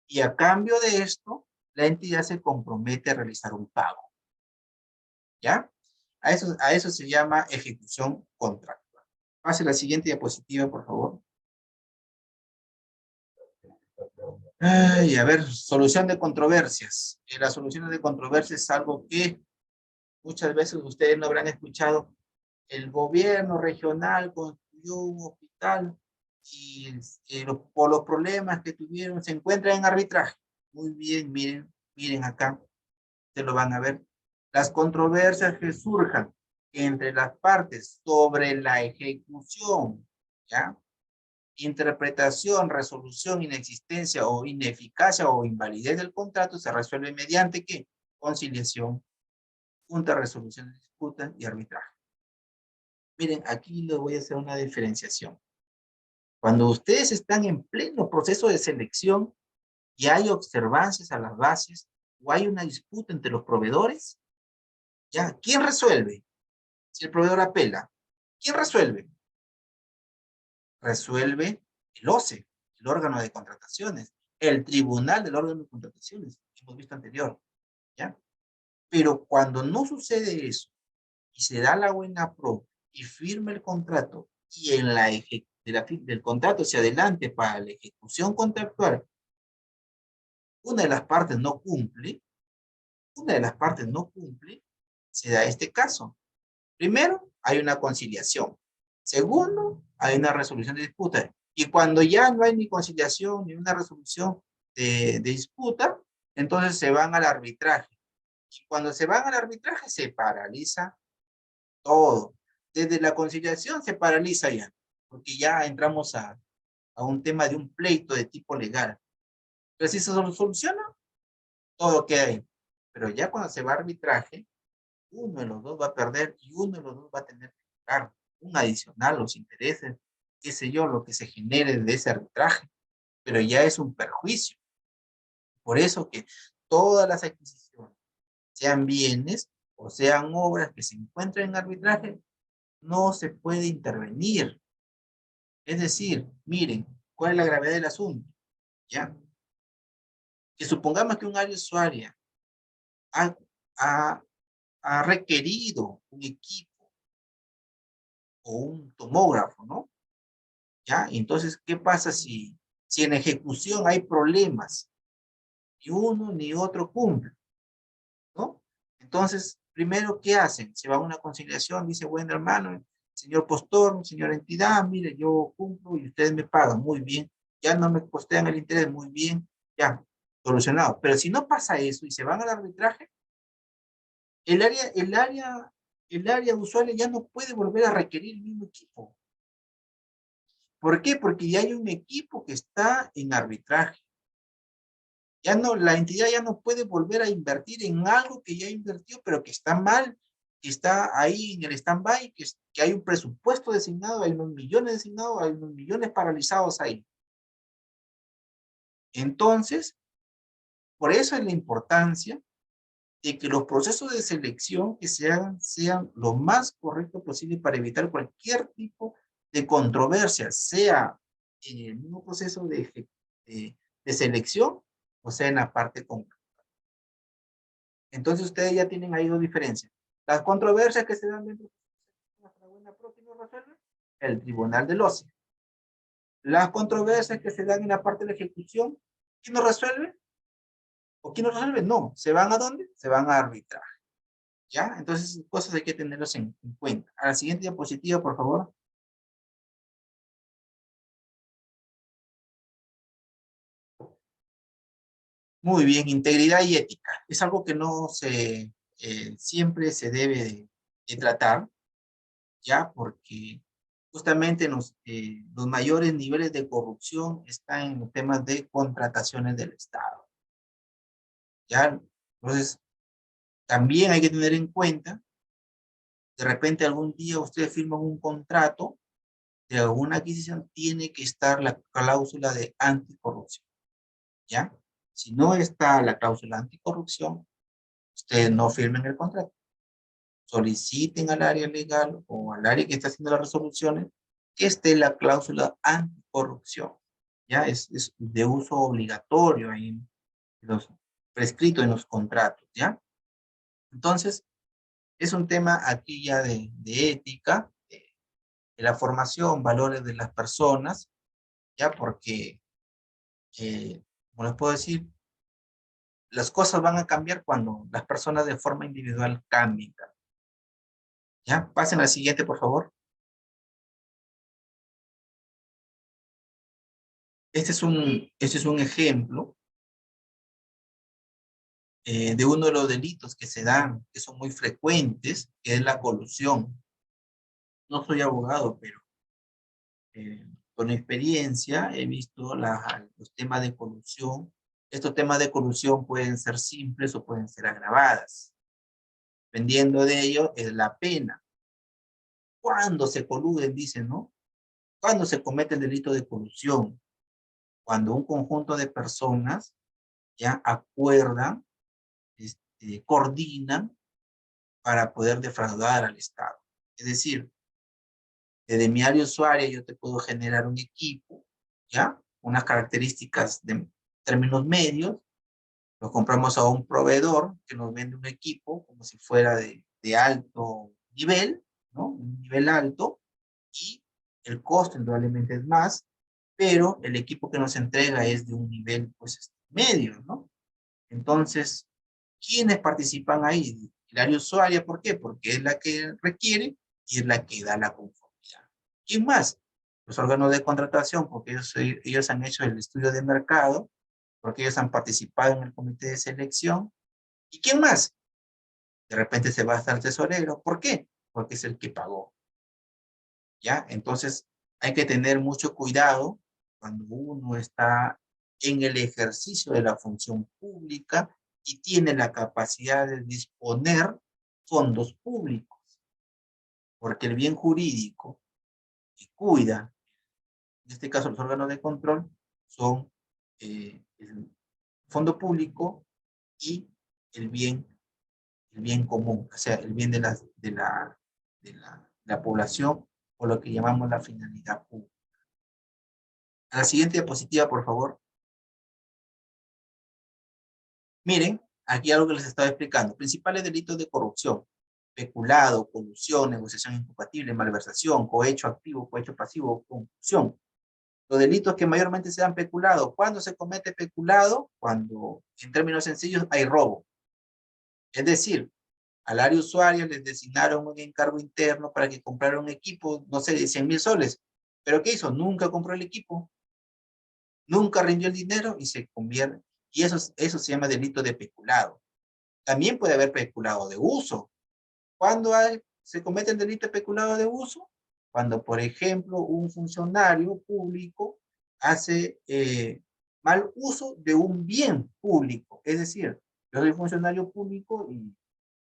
y a cambio de esto, la entidad se compromete a realizar un pago. ¿Ya? A eso se llama ejecución contractual. Pase la siguiente diapositiva, por favor. Ay, a ver, solución de controversias. La solución de controversias es algo que muchas veces ustedes no habrán escuchado. El gobierno regional construyó un hospital y por los problemas que tuvieron se encuentra en arbitraje. Muy bien, miren acá, ustedes lo van a ver. Las controversias que surjan entre las partes sobre la ejecución, ¿ya? Interpretación, resolución, inexistencia o ineficacia o invalidez del contrato se resuelve mediante ¿qué? Conciliación, junta de resolución de disputas y arbitraje. Miren, aquí les voy a hacer una diferenciación. Cuando ustedes están en pleno proceso de selección y hay observancias a las bases o hay una disputa entre los proveedores, ¿ya? ¿Quién resuelve? Si el proveedor apela, ¿quién resuelve? Resuelve el OCE, el órgano de contrataciones, el tribunal del órgano de contrataciones, que hemos visto anterior, ¿ya? Pero cuando no sucede eso, y se da la buena pro, y firma el contrato, y en del contrato hacia adelante para la ejecución contractual, una de las partes no cumple, se da este caso. Primero, hay una conciliación. Segundo, hay una resolución de disputa. Y cuando ya no hay ni conciliación ni una resolución de disputa, entonces se van al arbitraje. Y cuando se van al arbitraje, se paraliza todo. Desde la conciliación se paraliza ya, porque ya entramos a un tema de un pleito de tipo legal. Pero si se soluciona, todo queda ahí. Pero ya cuando se va a arbitraje, uno de los dos va a perder y uno de los dos va a tener que pagar un adicional, los intereses, qué sé yo, lo que se genere de ese arbitraje. Pero ya es un perjuicio. Por eso que todas las adquisiciones, sean bienes o sean obras que se encuentren en arbitraje, no se puede intervenir. Es decir, miren, ¿cuál es la gravedad del asunto? ¿Ya? Que supongamos que un área usuaria ha, ha, ha requerido un equipo o un tomógrafo, ¿no? ¿Ya? Entonces, ¿qué pasa si en ejecución hay problemas? Ni uno ni otro cumple, ¿no? Entonces, primero, ¿qué hacen? Se va a una conciliación, dice, bueno, hermano, señor postor, señora entidad, mire, yo cumplo y ustedes me pagan, muy bien, ya no me costean el interés, muy bien, ya, solucionado. Pero si no pasa eso y se van al arbitraje, el área, el área, el área usuaria ya no puede volver a requerir el mismo equipo. ¿Por qué? Porque ya hay un equipo que está en arbitraje. Ya no, la entidad ya no puede volver a invertir en algo que ya invirtió, pero que está mal, que está ahí en el stand-by, que hay un presupuesto designado, hay unos millones designados, hay unos millones paralizados ahí. Entonces, por eso es la importancia de que los procesos de selección que sean lo más correcto posible para evitar cualquier tipo de controversia, sea en el mismo proceso de selección o sea en la parte concreta. Entonces ustedes ya tienen ahí dos diferencias. Las controversias que se dan dentro de nuestra buena próxima resuelve el Tribunal del OCE. Las controversias que se dan en la parte de la ejecución, ¿quién nos resuelve? ¿O quién nos resuelve? No, ¿se van a dónde? Se van a arbitrar. ¿Ya? Entonces, cosas hay que tenerlas en cuenta. A la siguiente diapositiva, por favor. Muy bien, integridad y ética. Es algo que no se, siempre se debe de tratar, ¿ya? Porque justamente los mayores niveles de corrupción están en los temas de contrataciones del Estado, ¿ya? Entonces, también hay que tener en cuenta, de repente algún día ustedes firman un contrato de alguna adquisición, tiene que estar la cláusula de anticorrupción, ¿ya? Si no está la cláusula anticorrupción, ustedes no firmen el contrato. Soliciten al área legal o al área que está haciendo las resoluciones que esté la cláusula anticorrupción. Ya es de uso obligatorio ahí en los prescrito en los contratos, ¿ya? Entonces, es un tema aquí ya de ética, de la formación, valores de las personas, ¿ya? Porque, como les puedo decir, las cosas van a cambiar cuando las personas de forma individual cambien. ¿Ya? Pasen al siguiente, por favor. Este es un ejemplo de uno de los delitos que se dan, que son muy frecuentes, que es la colusión. No soy abogado, pero con experiencia he visto los temas de colusión. Estos temas de colusión pueden ser simples o pueden ser agravadas. Dependiendo de ello, es la pena. ¿Cuándo se coluden? Dicen, ¿no? ¿Cuándo se comete el delito de colusión? Cuando un conjunto de personas ya acuerdan, coordinan para poder defraudar al Estado. Es decir, desde mi área usuaria yo te puedo generar un equipo, ¿ya? Unas características de términos medios, lo compramos a un proveedor que nos vende un equipo como si fuera de alto nivel, ¿no? Un nivel alto, y el costo indudablemente es más, pero el equipo que nos entrega es de un nivel, pues, medio, ¿no? Entonces, ¿quiénes participan ahí? El área usuaria, ¿por qué? Porque es la que requiere y es la que da la conformidad. ¿Quién más? Los órganos de contratación, porque ellos han hecho el estudio de mercado, porque ellos han participado en el comité de selección. ¿Y quién más? De repente se va hasta el tesorero. ¿Por qué? porque es el que pagó. ¿Ya? Entonces, hay que tener mucho cuidado cuando uno está en el ejercicio de la función pública y tiene la capacidad de disponer fondos públicos, porque el bien jurídico que cuida, en este caso los órganos de control, son el fondo público y el bien común, o sea, el bien de la población, o lo que llamamos la finalidad pública. A la siguiente diapositiva, por favor. Miren, aquí algo que les estaba explicando. Principales delitos de corrupción: peculado, colusión, negociación incompatible, malversación, cohecho activo, cohecho pasivo, concusión. Los delitos que mayormente se dan peculado. ¿Cuándo se comete peculado? Cuando, en términos sencillos, hay robo. Es decir, al área usuaria les designaron un encargo interno para que comprara un equipo, no sé, de 100,000 soles. ¿Pero qué hizo? Nunca compró el equipo, nunca rindió el dinero y se convierte. Y eso se llama delito de peculado. También puede haber peculado de uso. ¿Cuándo se comete el delito de peculado de uso? Cuando, por ejemplo, un funcionario público hace mal uso de un bien público. Es decir, yo soy funcionario público y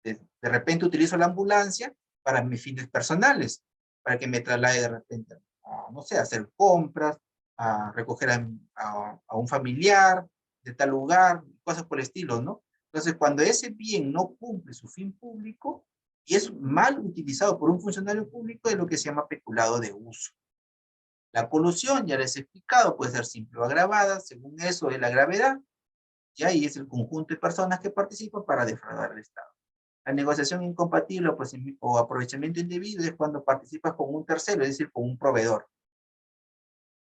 de repente utilizo la ambulancia para mis fines personales, para que me traslade de repente a, no sé, a hacer compras, a recoger a un familiar de tal lugar, cosas por el estilo, ¿no? Entonces, cuando ese bien no cumple su fin público y es mal utilizado por un funcionario público, es lo que se llama peculado de uso. La colusión, ya les he explicado, puede ser simple o agravada, según eso es la gravedad, y ahí es el conjunto de personas que participan para defraudar al Estado. La negociación incompatible o aprovechamiento indebido es cuando participas con un tercero, es decir, con un proveedor.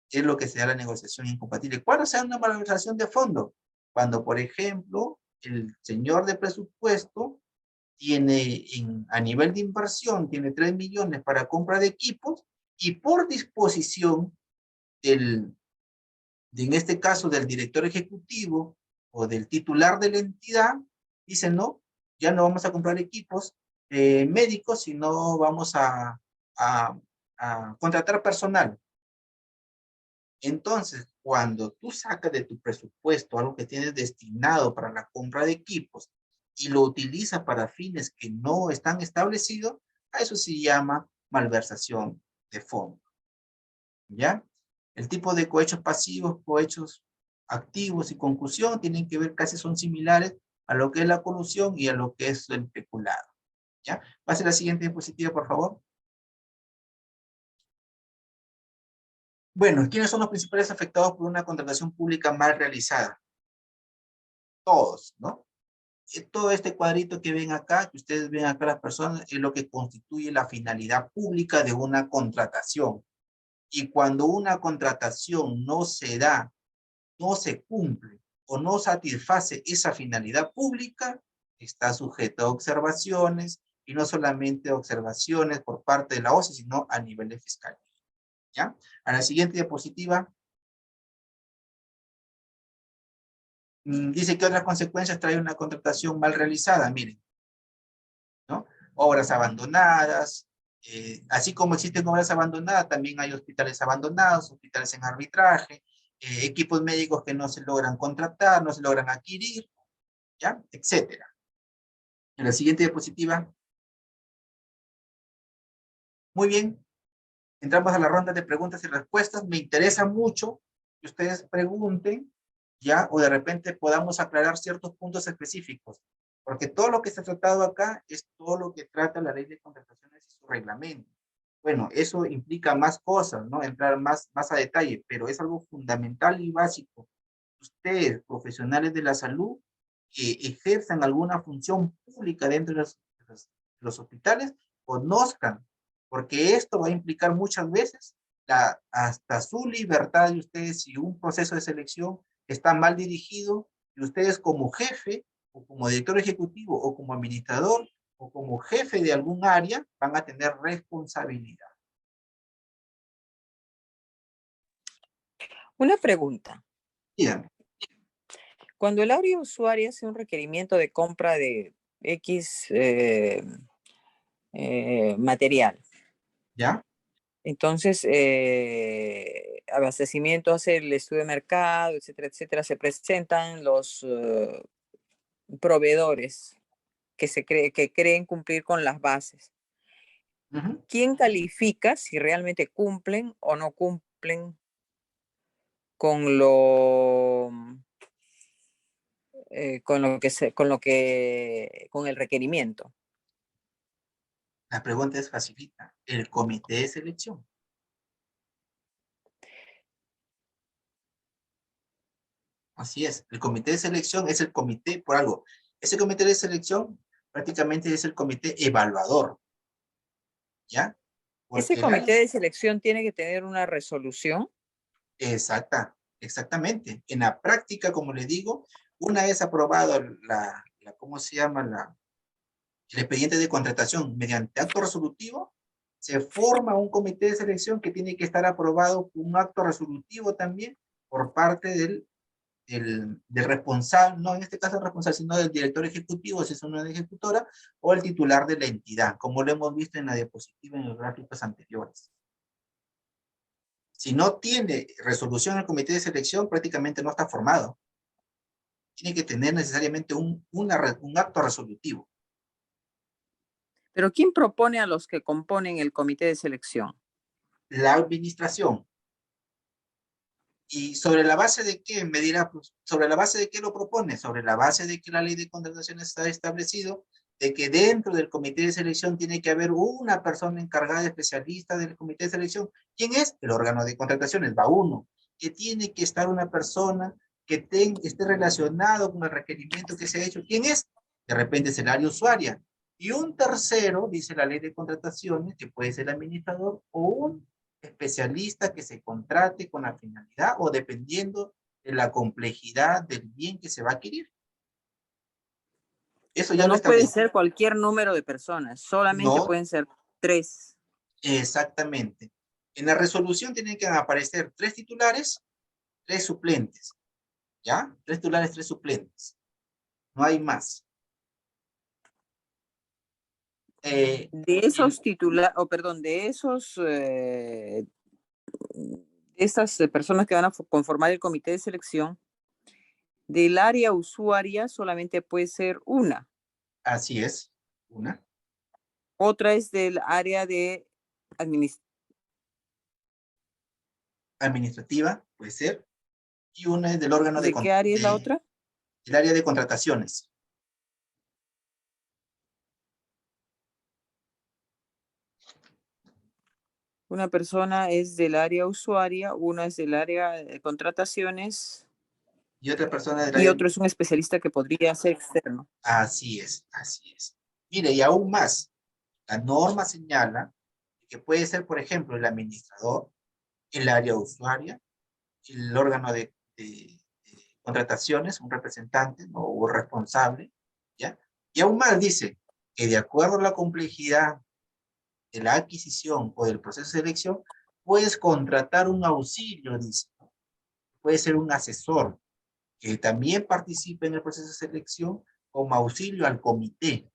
Es lo que se da la negociación incompatible. ¿Cuándo se da una malversación de fondo? Cuando, por ejemplo, el señor de presupuesto tiene a nivel de inversión, tiene 3 millones para compra de equipos y por disposición en este caso del director ejecutivo o del titular de la entidad, dice no, ya no vamos a comprar equipos médicos, sino vamos a contratar personal. Entonces, cuando tú sacas de tu presupuesto algo que tienes destinado para la compra de equipos y lo utilizas para fines que no están establecidos, a eso se llama malversación de fondo. ¿Ya? El tipo de cohechos pasivos, cohechos activos y concusión tienen que ver, casi son similares a lo que es la colusión y a lo que es el peculado. ¿Ya? Pase a la siguiente diapositiva, por favor. Bueno, ¿quiénes son los principales afectados por una contratación pública mal realizada? Todos, ¿no? Todo este cuadrito que ven acá, que ustedes ven acá las personas, es lo que constituye la finalidad pública de una contratación. Y cuando una contratación no se da, no se cumple o no satisface esa finalidad pública, está sujeto a observaciones, y no solamente observaciones por parte de la OCE, sino a nivel de fiscalía. ¿Ya? A la siguiente diapositiva. Dice que otras consecuencias trae una contratación mal realizada, miren, ¿no? Obras abandonadas, así como existen obras abandonadas, también hay hospitales abandonados, hospitales en arbitraje, equipos médicos que no se logran contratar, no se logran adquirir, ¿ya? Etcétera. En la siguiente diapositiva. Muy bien, entramos a la ronda de preguntas y respuestas. Me interesa mucho que ustedes pregunten, ¿ya? O de repente podamos aclarar ciertos puntos específicos, porque todo lo que se ha tratado acá es todo lo que trata la ley de contrataciones y su reglamento. Bueno, eso implica más cosas, ¿no? Entrar más a detalle, pero es algo fundamental y básico. Ustedes, profesionales de la salud, que ejerzan alguna función pública dentro de los hospitales, conozcan, porque esto va a implicar muchas veces hasta su libertad de ustedes si un proceso de selección está mal dirigido, y ustedes como jefe, o como director ejecutivo, o como administrador, o como jefe de algún área, van a tener responsabilidad. Una pregunta. Díganme. Cuando el área usuaria hace un requerimiento de compra de X material. ¿Ya? Entonces, abastecimiento hace el estudio de mercado, etcétera, etcétera. Se presentan los proveedores que creen cumplir con las bases. Ujú. ¿Quién califica si realmente cumplen o no cumplen con con el requerimiento? La pregunta es facilita. El comité de selección. Así es. El comité de selección es el comité por algo. Ese comité de selección prácticamente es el comité evaluador. ¿Ya? Ese Porque comité de selección tiene que tener una resolución. exactamente. En la práctica, como le digo, una vez aprobado ¿cómo se llama? El expediente de contratación mediante acto resolutivo, se forma un comité de selección que tiene que estar aprobado con un acto resolutivo también por parte del responsable, no en este caso el responsable, sino del director ejecutivo, si es una ejecutora, o el titular de la entidad, como lo hemos visto en la diapositiva en los gráficos anteriores. Si no tiene resolución el comité de selección, prácticamente no está formado. Tiene que tener necesariamente un acto resolutivo. Pero ¿quién propone a los que componen el comité de selección? La administración. ¿Y sobre la base de qué? Me dirá, pues, ¿sobre la base de qué lo propone? Sobre la base de que la ley de contratación está establecido, de que dentro del comité de selección tiene que haber una persona encargada, especialista del comité de selección. ¿Quién es? El órgano de contrataciones, va uno. Que tiene que estar una persona que esté relacionado con el requerimiento que se ha hecho. ¿Quién es? De repente es el área usuaria. Y un tercero, dice la ley de contrataciones, que puede ser el administrador o un especialista que se contrate con la finalidad o dependiendo de la complejidad del bien que se va a adquirir. Eso ya Pero lo no puede establece. ser cualquier número de personas, solamente No, pueden ser 3. exactamente. En la resolución tienen que aparecer 3 titulares, 3 suplentes. ¿Ya? 3 titulares, 3 suplentes. No hay más. De esos titulares, perdón, de estas personas que van a conformar el comité de selección, del área usuaria solamente puede ser una. Así es. Una. Otra es del área de Administrativa, puede ser. Y una es del órgano ¿De qué área es la otra? del área de contrataciones. Una persona es del área usuaria, una es del área de contrataciones Y otra persona del y área. otro es un especialista que podría ser externo. Así es, así es. Mire, y aún más, la norma señala que puede ser, por ejemplo, el administrador, el área usuaria, el órgano de contrataciones, un representante, ¿no? O responsable, ¿ya? Y aún más dice que de acuerdo a la complejidad de la adquisición o del proceso de selección, puedes contratar un auxilio, dice, ¿no? Puede ser un asesor que también participe en el proceso de selección como auxilio al comité.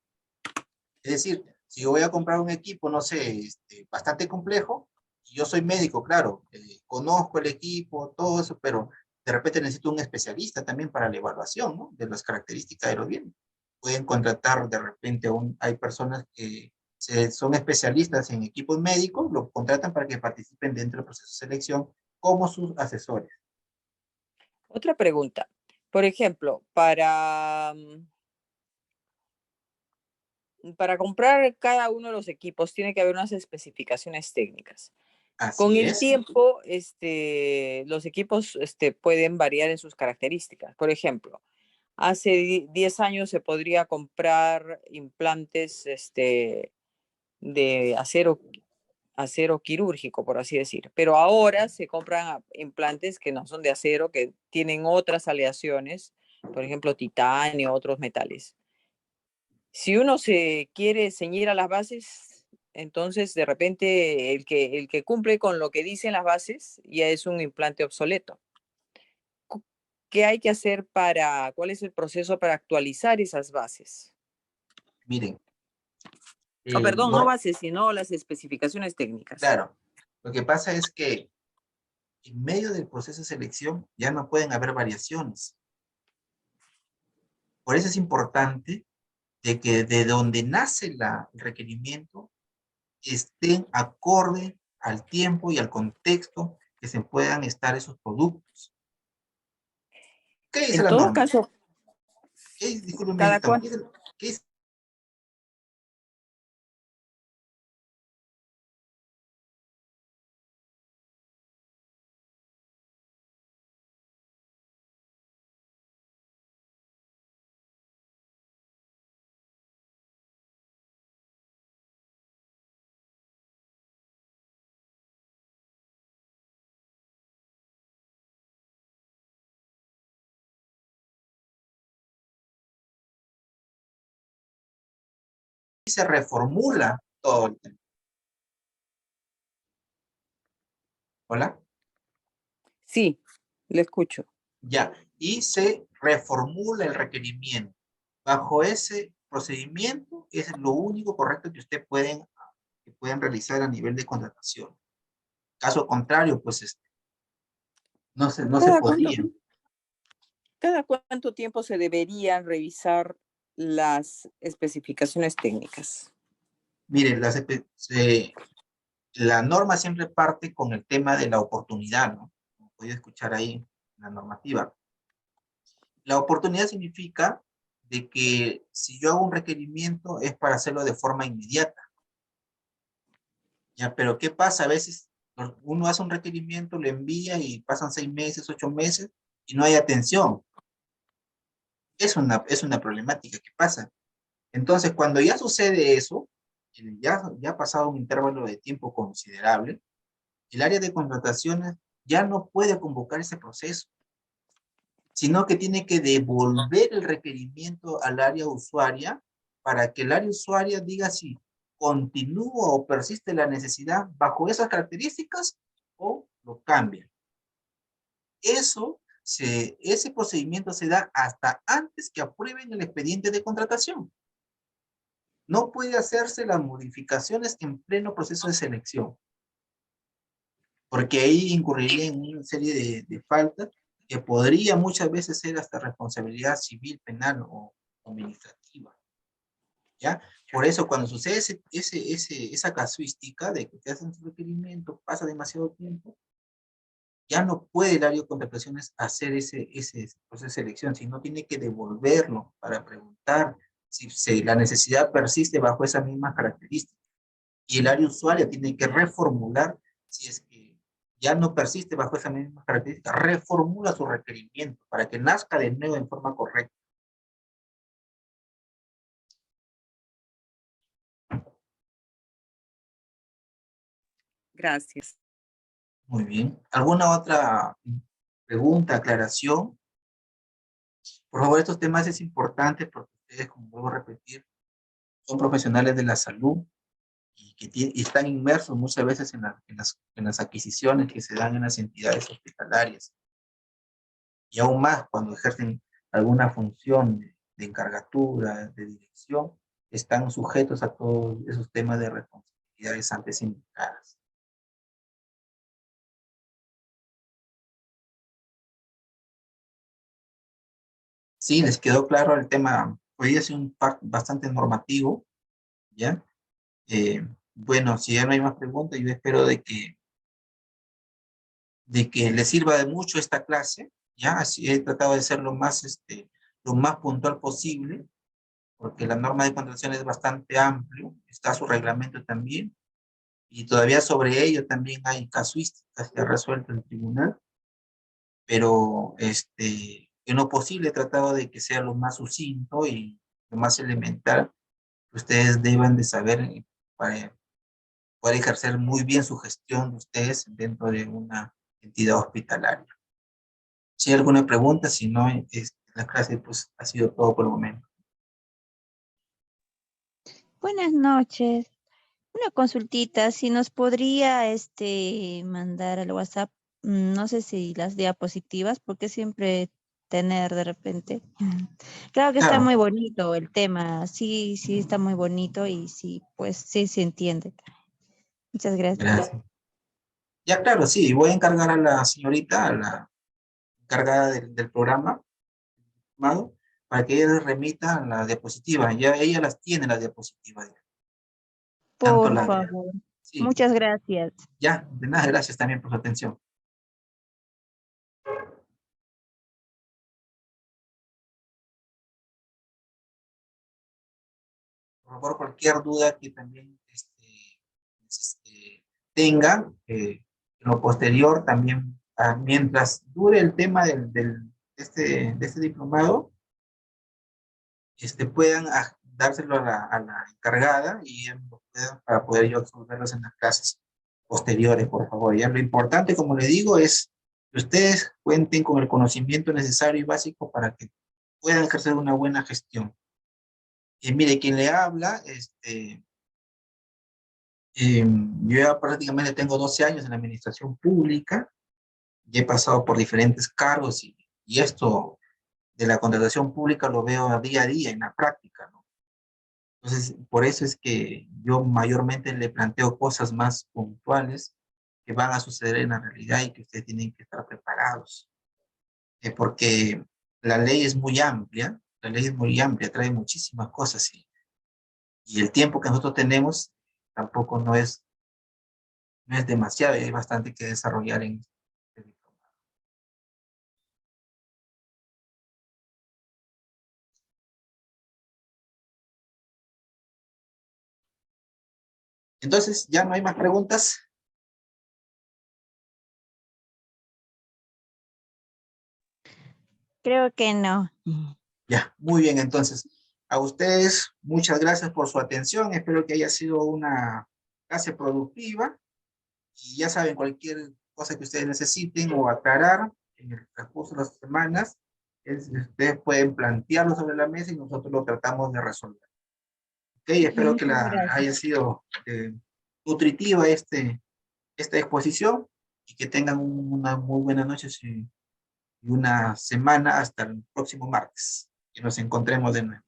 Es decir, si yo voy a comprar un equipo, no sé, bastante complejo, y yo soy médico, claro, conozco el equipo, todo eso, pero de repente necesito un especialista también para la evaluación, ¿no? De las características de los bienes. Pueden contratar de repente, hay personas que son especialistas en equipos médicos, lo contratan para que participen dentro del proceso de selección como sus asesores. Otra pregunta. Por ejemplo, para comprar cada uno de los equipos tiene que haber unas especificaciones técnicas. Con Así el es, tiempo, los equipos pueden variar en sus características. Por ejemplo, hace 10 años se podría comprar implantes de acero quirúrgico, por así decir. Pero ahora se compran implantes que no son de acero, que tienen otras aleaciones, por ejemplo, titanio, otros metales. Si uno se quiere ceñir a las bases, entonces de repente el que cumple con lo que dicen las bases ya es un implante obsoleto. ¿Qué hay que hacer cuál es el proceso para actualizar esas bases? miren, Oh, perdón, no no, bases, sino las especificaciones técnicas. claro, lo que pasa es que en medio del proceso de selección ya no pueden haber variaciones. Por eso es importante de que de donde nace el requerimiento estén acorde al tiempo y al contexto que se puedan estar esos productos. ¿Qué dice En la todo norma? caso, Discúlpeme, cada cual. ¿qué dice? Se reformula todo el tema. ¿Hola? Sí, le escucho. Ya, y se reformula el requerimiento. Bajo ese procedimiento es lo único correcto que ustedes pueden realizar a nivel de contratación. Caso contrario, pues no se ¿Cada cuánto, podría. cada cuánto tiempo se deberían revisar las especificaciones técnicas? Miren, la norma siempre parte con el tema de la oportunidad, ¿no? Como puede escuchar ahí en la normativa. La oportunidad significa de que si yo hago un requerimiento es para hacerlo de forma inmediata. Ya, pero ¿qué pasa? A veces uno hace un requerimiento, lo envía y pasan 6 meses, 8 meses y no hay atención. Es una problemática que pasa. Entonces, cuando ya sucede eso, ya ha pasado un intervalo de tiempo considerable, el área de contrataciones ya no puede convocar ese proceso, sino que tiene que devolver el requerimiento al área usuaria para que el área usuaria diga si continúa o persiste la necesidad bajo esas características o lo cambia. Ese procedimiento se da hasta antes que aprueben el expediente de contratación. No puede hacerse las modificaciones en pleno proceso de selección, porque ahí incurriría en una serie de faltas que podría muchas veces ser hasta responsabilidad civil, penal o administrativa, ¿ya? Por eso cuando sucede esa casuística de que te hacen su requerimiento, pasa demasiado tiempo, ya no puede el área de contrataciones hacer ese proceso de selección, sino tiene que devolverlo para preguntar si la necesidad persiste bajo esas mismas características. Y el área usuaria tiene que reformular, si es que ya no persiste bajo esa misma característica, reformula su requerimiento para que nazca de nuevo en forma correcta. Gracias. Muy bien. ¿Alguna otra pregunta, aclaración? Por favor, estos temas es importante porque ustedes, como vuelvo a repetir, son profesionales de la salud y y están inmersos muchas veces en las adquisiciones que se dan en las entidades hospitalarias. Y aún más cuando ejercen alguna función de encargatura, de dirección, están sujetos a todos esos temas de responsabilidades antes indicadas. Sí, les quedó claro el tema. Hoy ha sido un part bastante normativo, ¿ya? Bueno, si ya no hay más preguntas, yo espero de que les sirva de mucho esta clase, ¿ya? Así he tratado de ser lo más puntual posible, porque la norma de contratación es bastante amplio, está su reglamento también, y todavía sobre ello también hay casuísticas que ha resuelto el tribunal, pero en lo posible he tratado de que sea lo más sucinto y lo más elemental que ustedes deban de saber para poder ejercer muy bien su gestión de ustedes dentro de una entidad hospitalaria. Si hay alguna pregunta, si no, la clase pues ha sido todo por el momento. Buenas noches. Una consultita, si nos podría mandar al WhatsApp, no sé si las diapositivas, porque siempre tener de repente. Claro que está Claro, muy bonito el tema, sí, sí está muy bonito y sí, pues sí se entiende. Muchas gracias. gracias. Ya, claro, sí, voy a encargar a la señorita, a la encargada del programa, Amado, para que ella les remita las diapositivas. Ya ella las tiene las diapositivas. Tanto Por la de... favor. Sí, Muchas gracias. ya, de nada, gracias también por su atención. Por favor, cualquier duda que también tengan, en lo posterior también, mientras dure el tema de este diplomado, puedan dárselo a la encargada y para poder yo resolverlos en las clases posteriores, por favor. Ya lo importante, como le digo, es que ustedes cuenten con el conocimiento necesario y básico para que puedan ejercer una buena gestión. Y mire, quien le habla, yo ya prácticamente tengo 12 años en la administración pública y he pasado por diferentes cargos y esto de la contratación pública lo veo a día en la práctica, ¿no? Entonces, por eso es que yo mayormente le planteo cosas más puntuales que van a suceder en la realidad y que ustedes tienen que estar preparados. Porque la ley es muy amplia, trae muchísimas cosas y el tiempo que nosotros tenemos tampoco no es demasiado, hay bastante que desarrollar en este diplomado. Entonces, ya no hay más preguntas. Creo que no. Ya, muy bien, entonces, a ustedes muchas gracias por su atención, espero que haya sido una clase productiva y ya saben, cualquier cosa que ustedes necesiten o aclarar en el transcurso de las semanas, ustedes pueden plantearlo sobre la mesa y nosotros lo tratamos de resolver. Ok, espero que Muchas gracias. haya sido nutritiva esta exposición y que tengan una muy buena noche y una semana hasta el próximo martes, que nos encontremos de nuevo.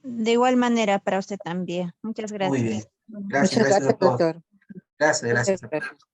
De igual manera para usted también. Muchas Muy bien. gracias. Gracias, Muchas gracias a gracias, todos. doctor. Gracias, Muchas gracias a todos. gracias.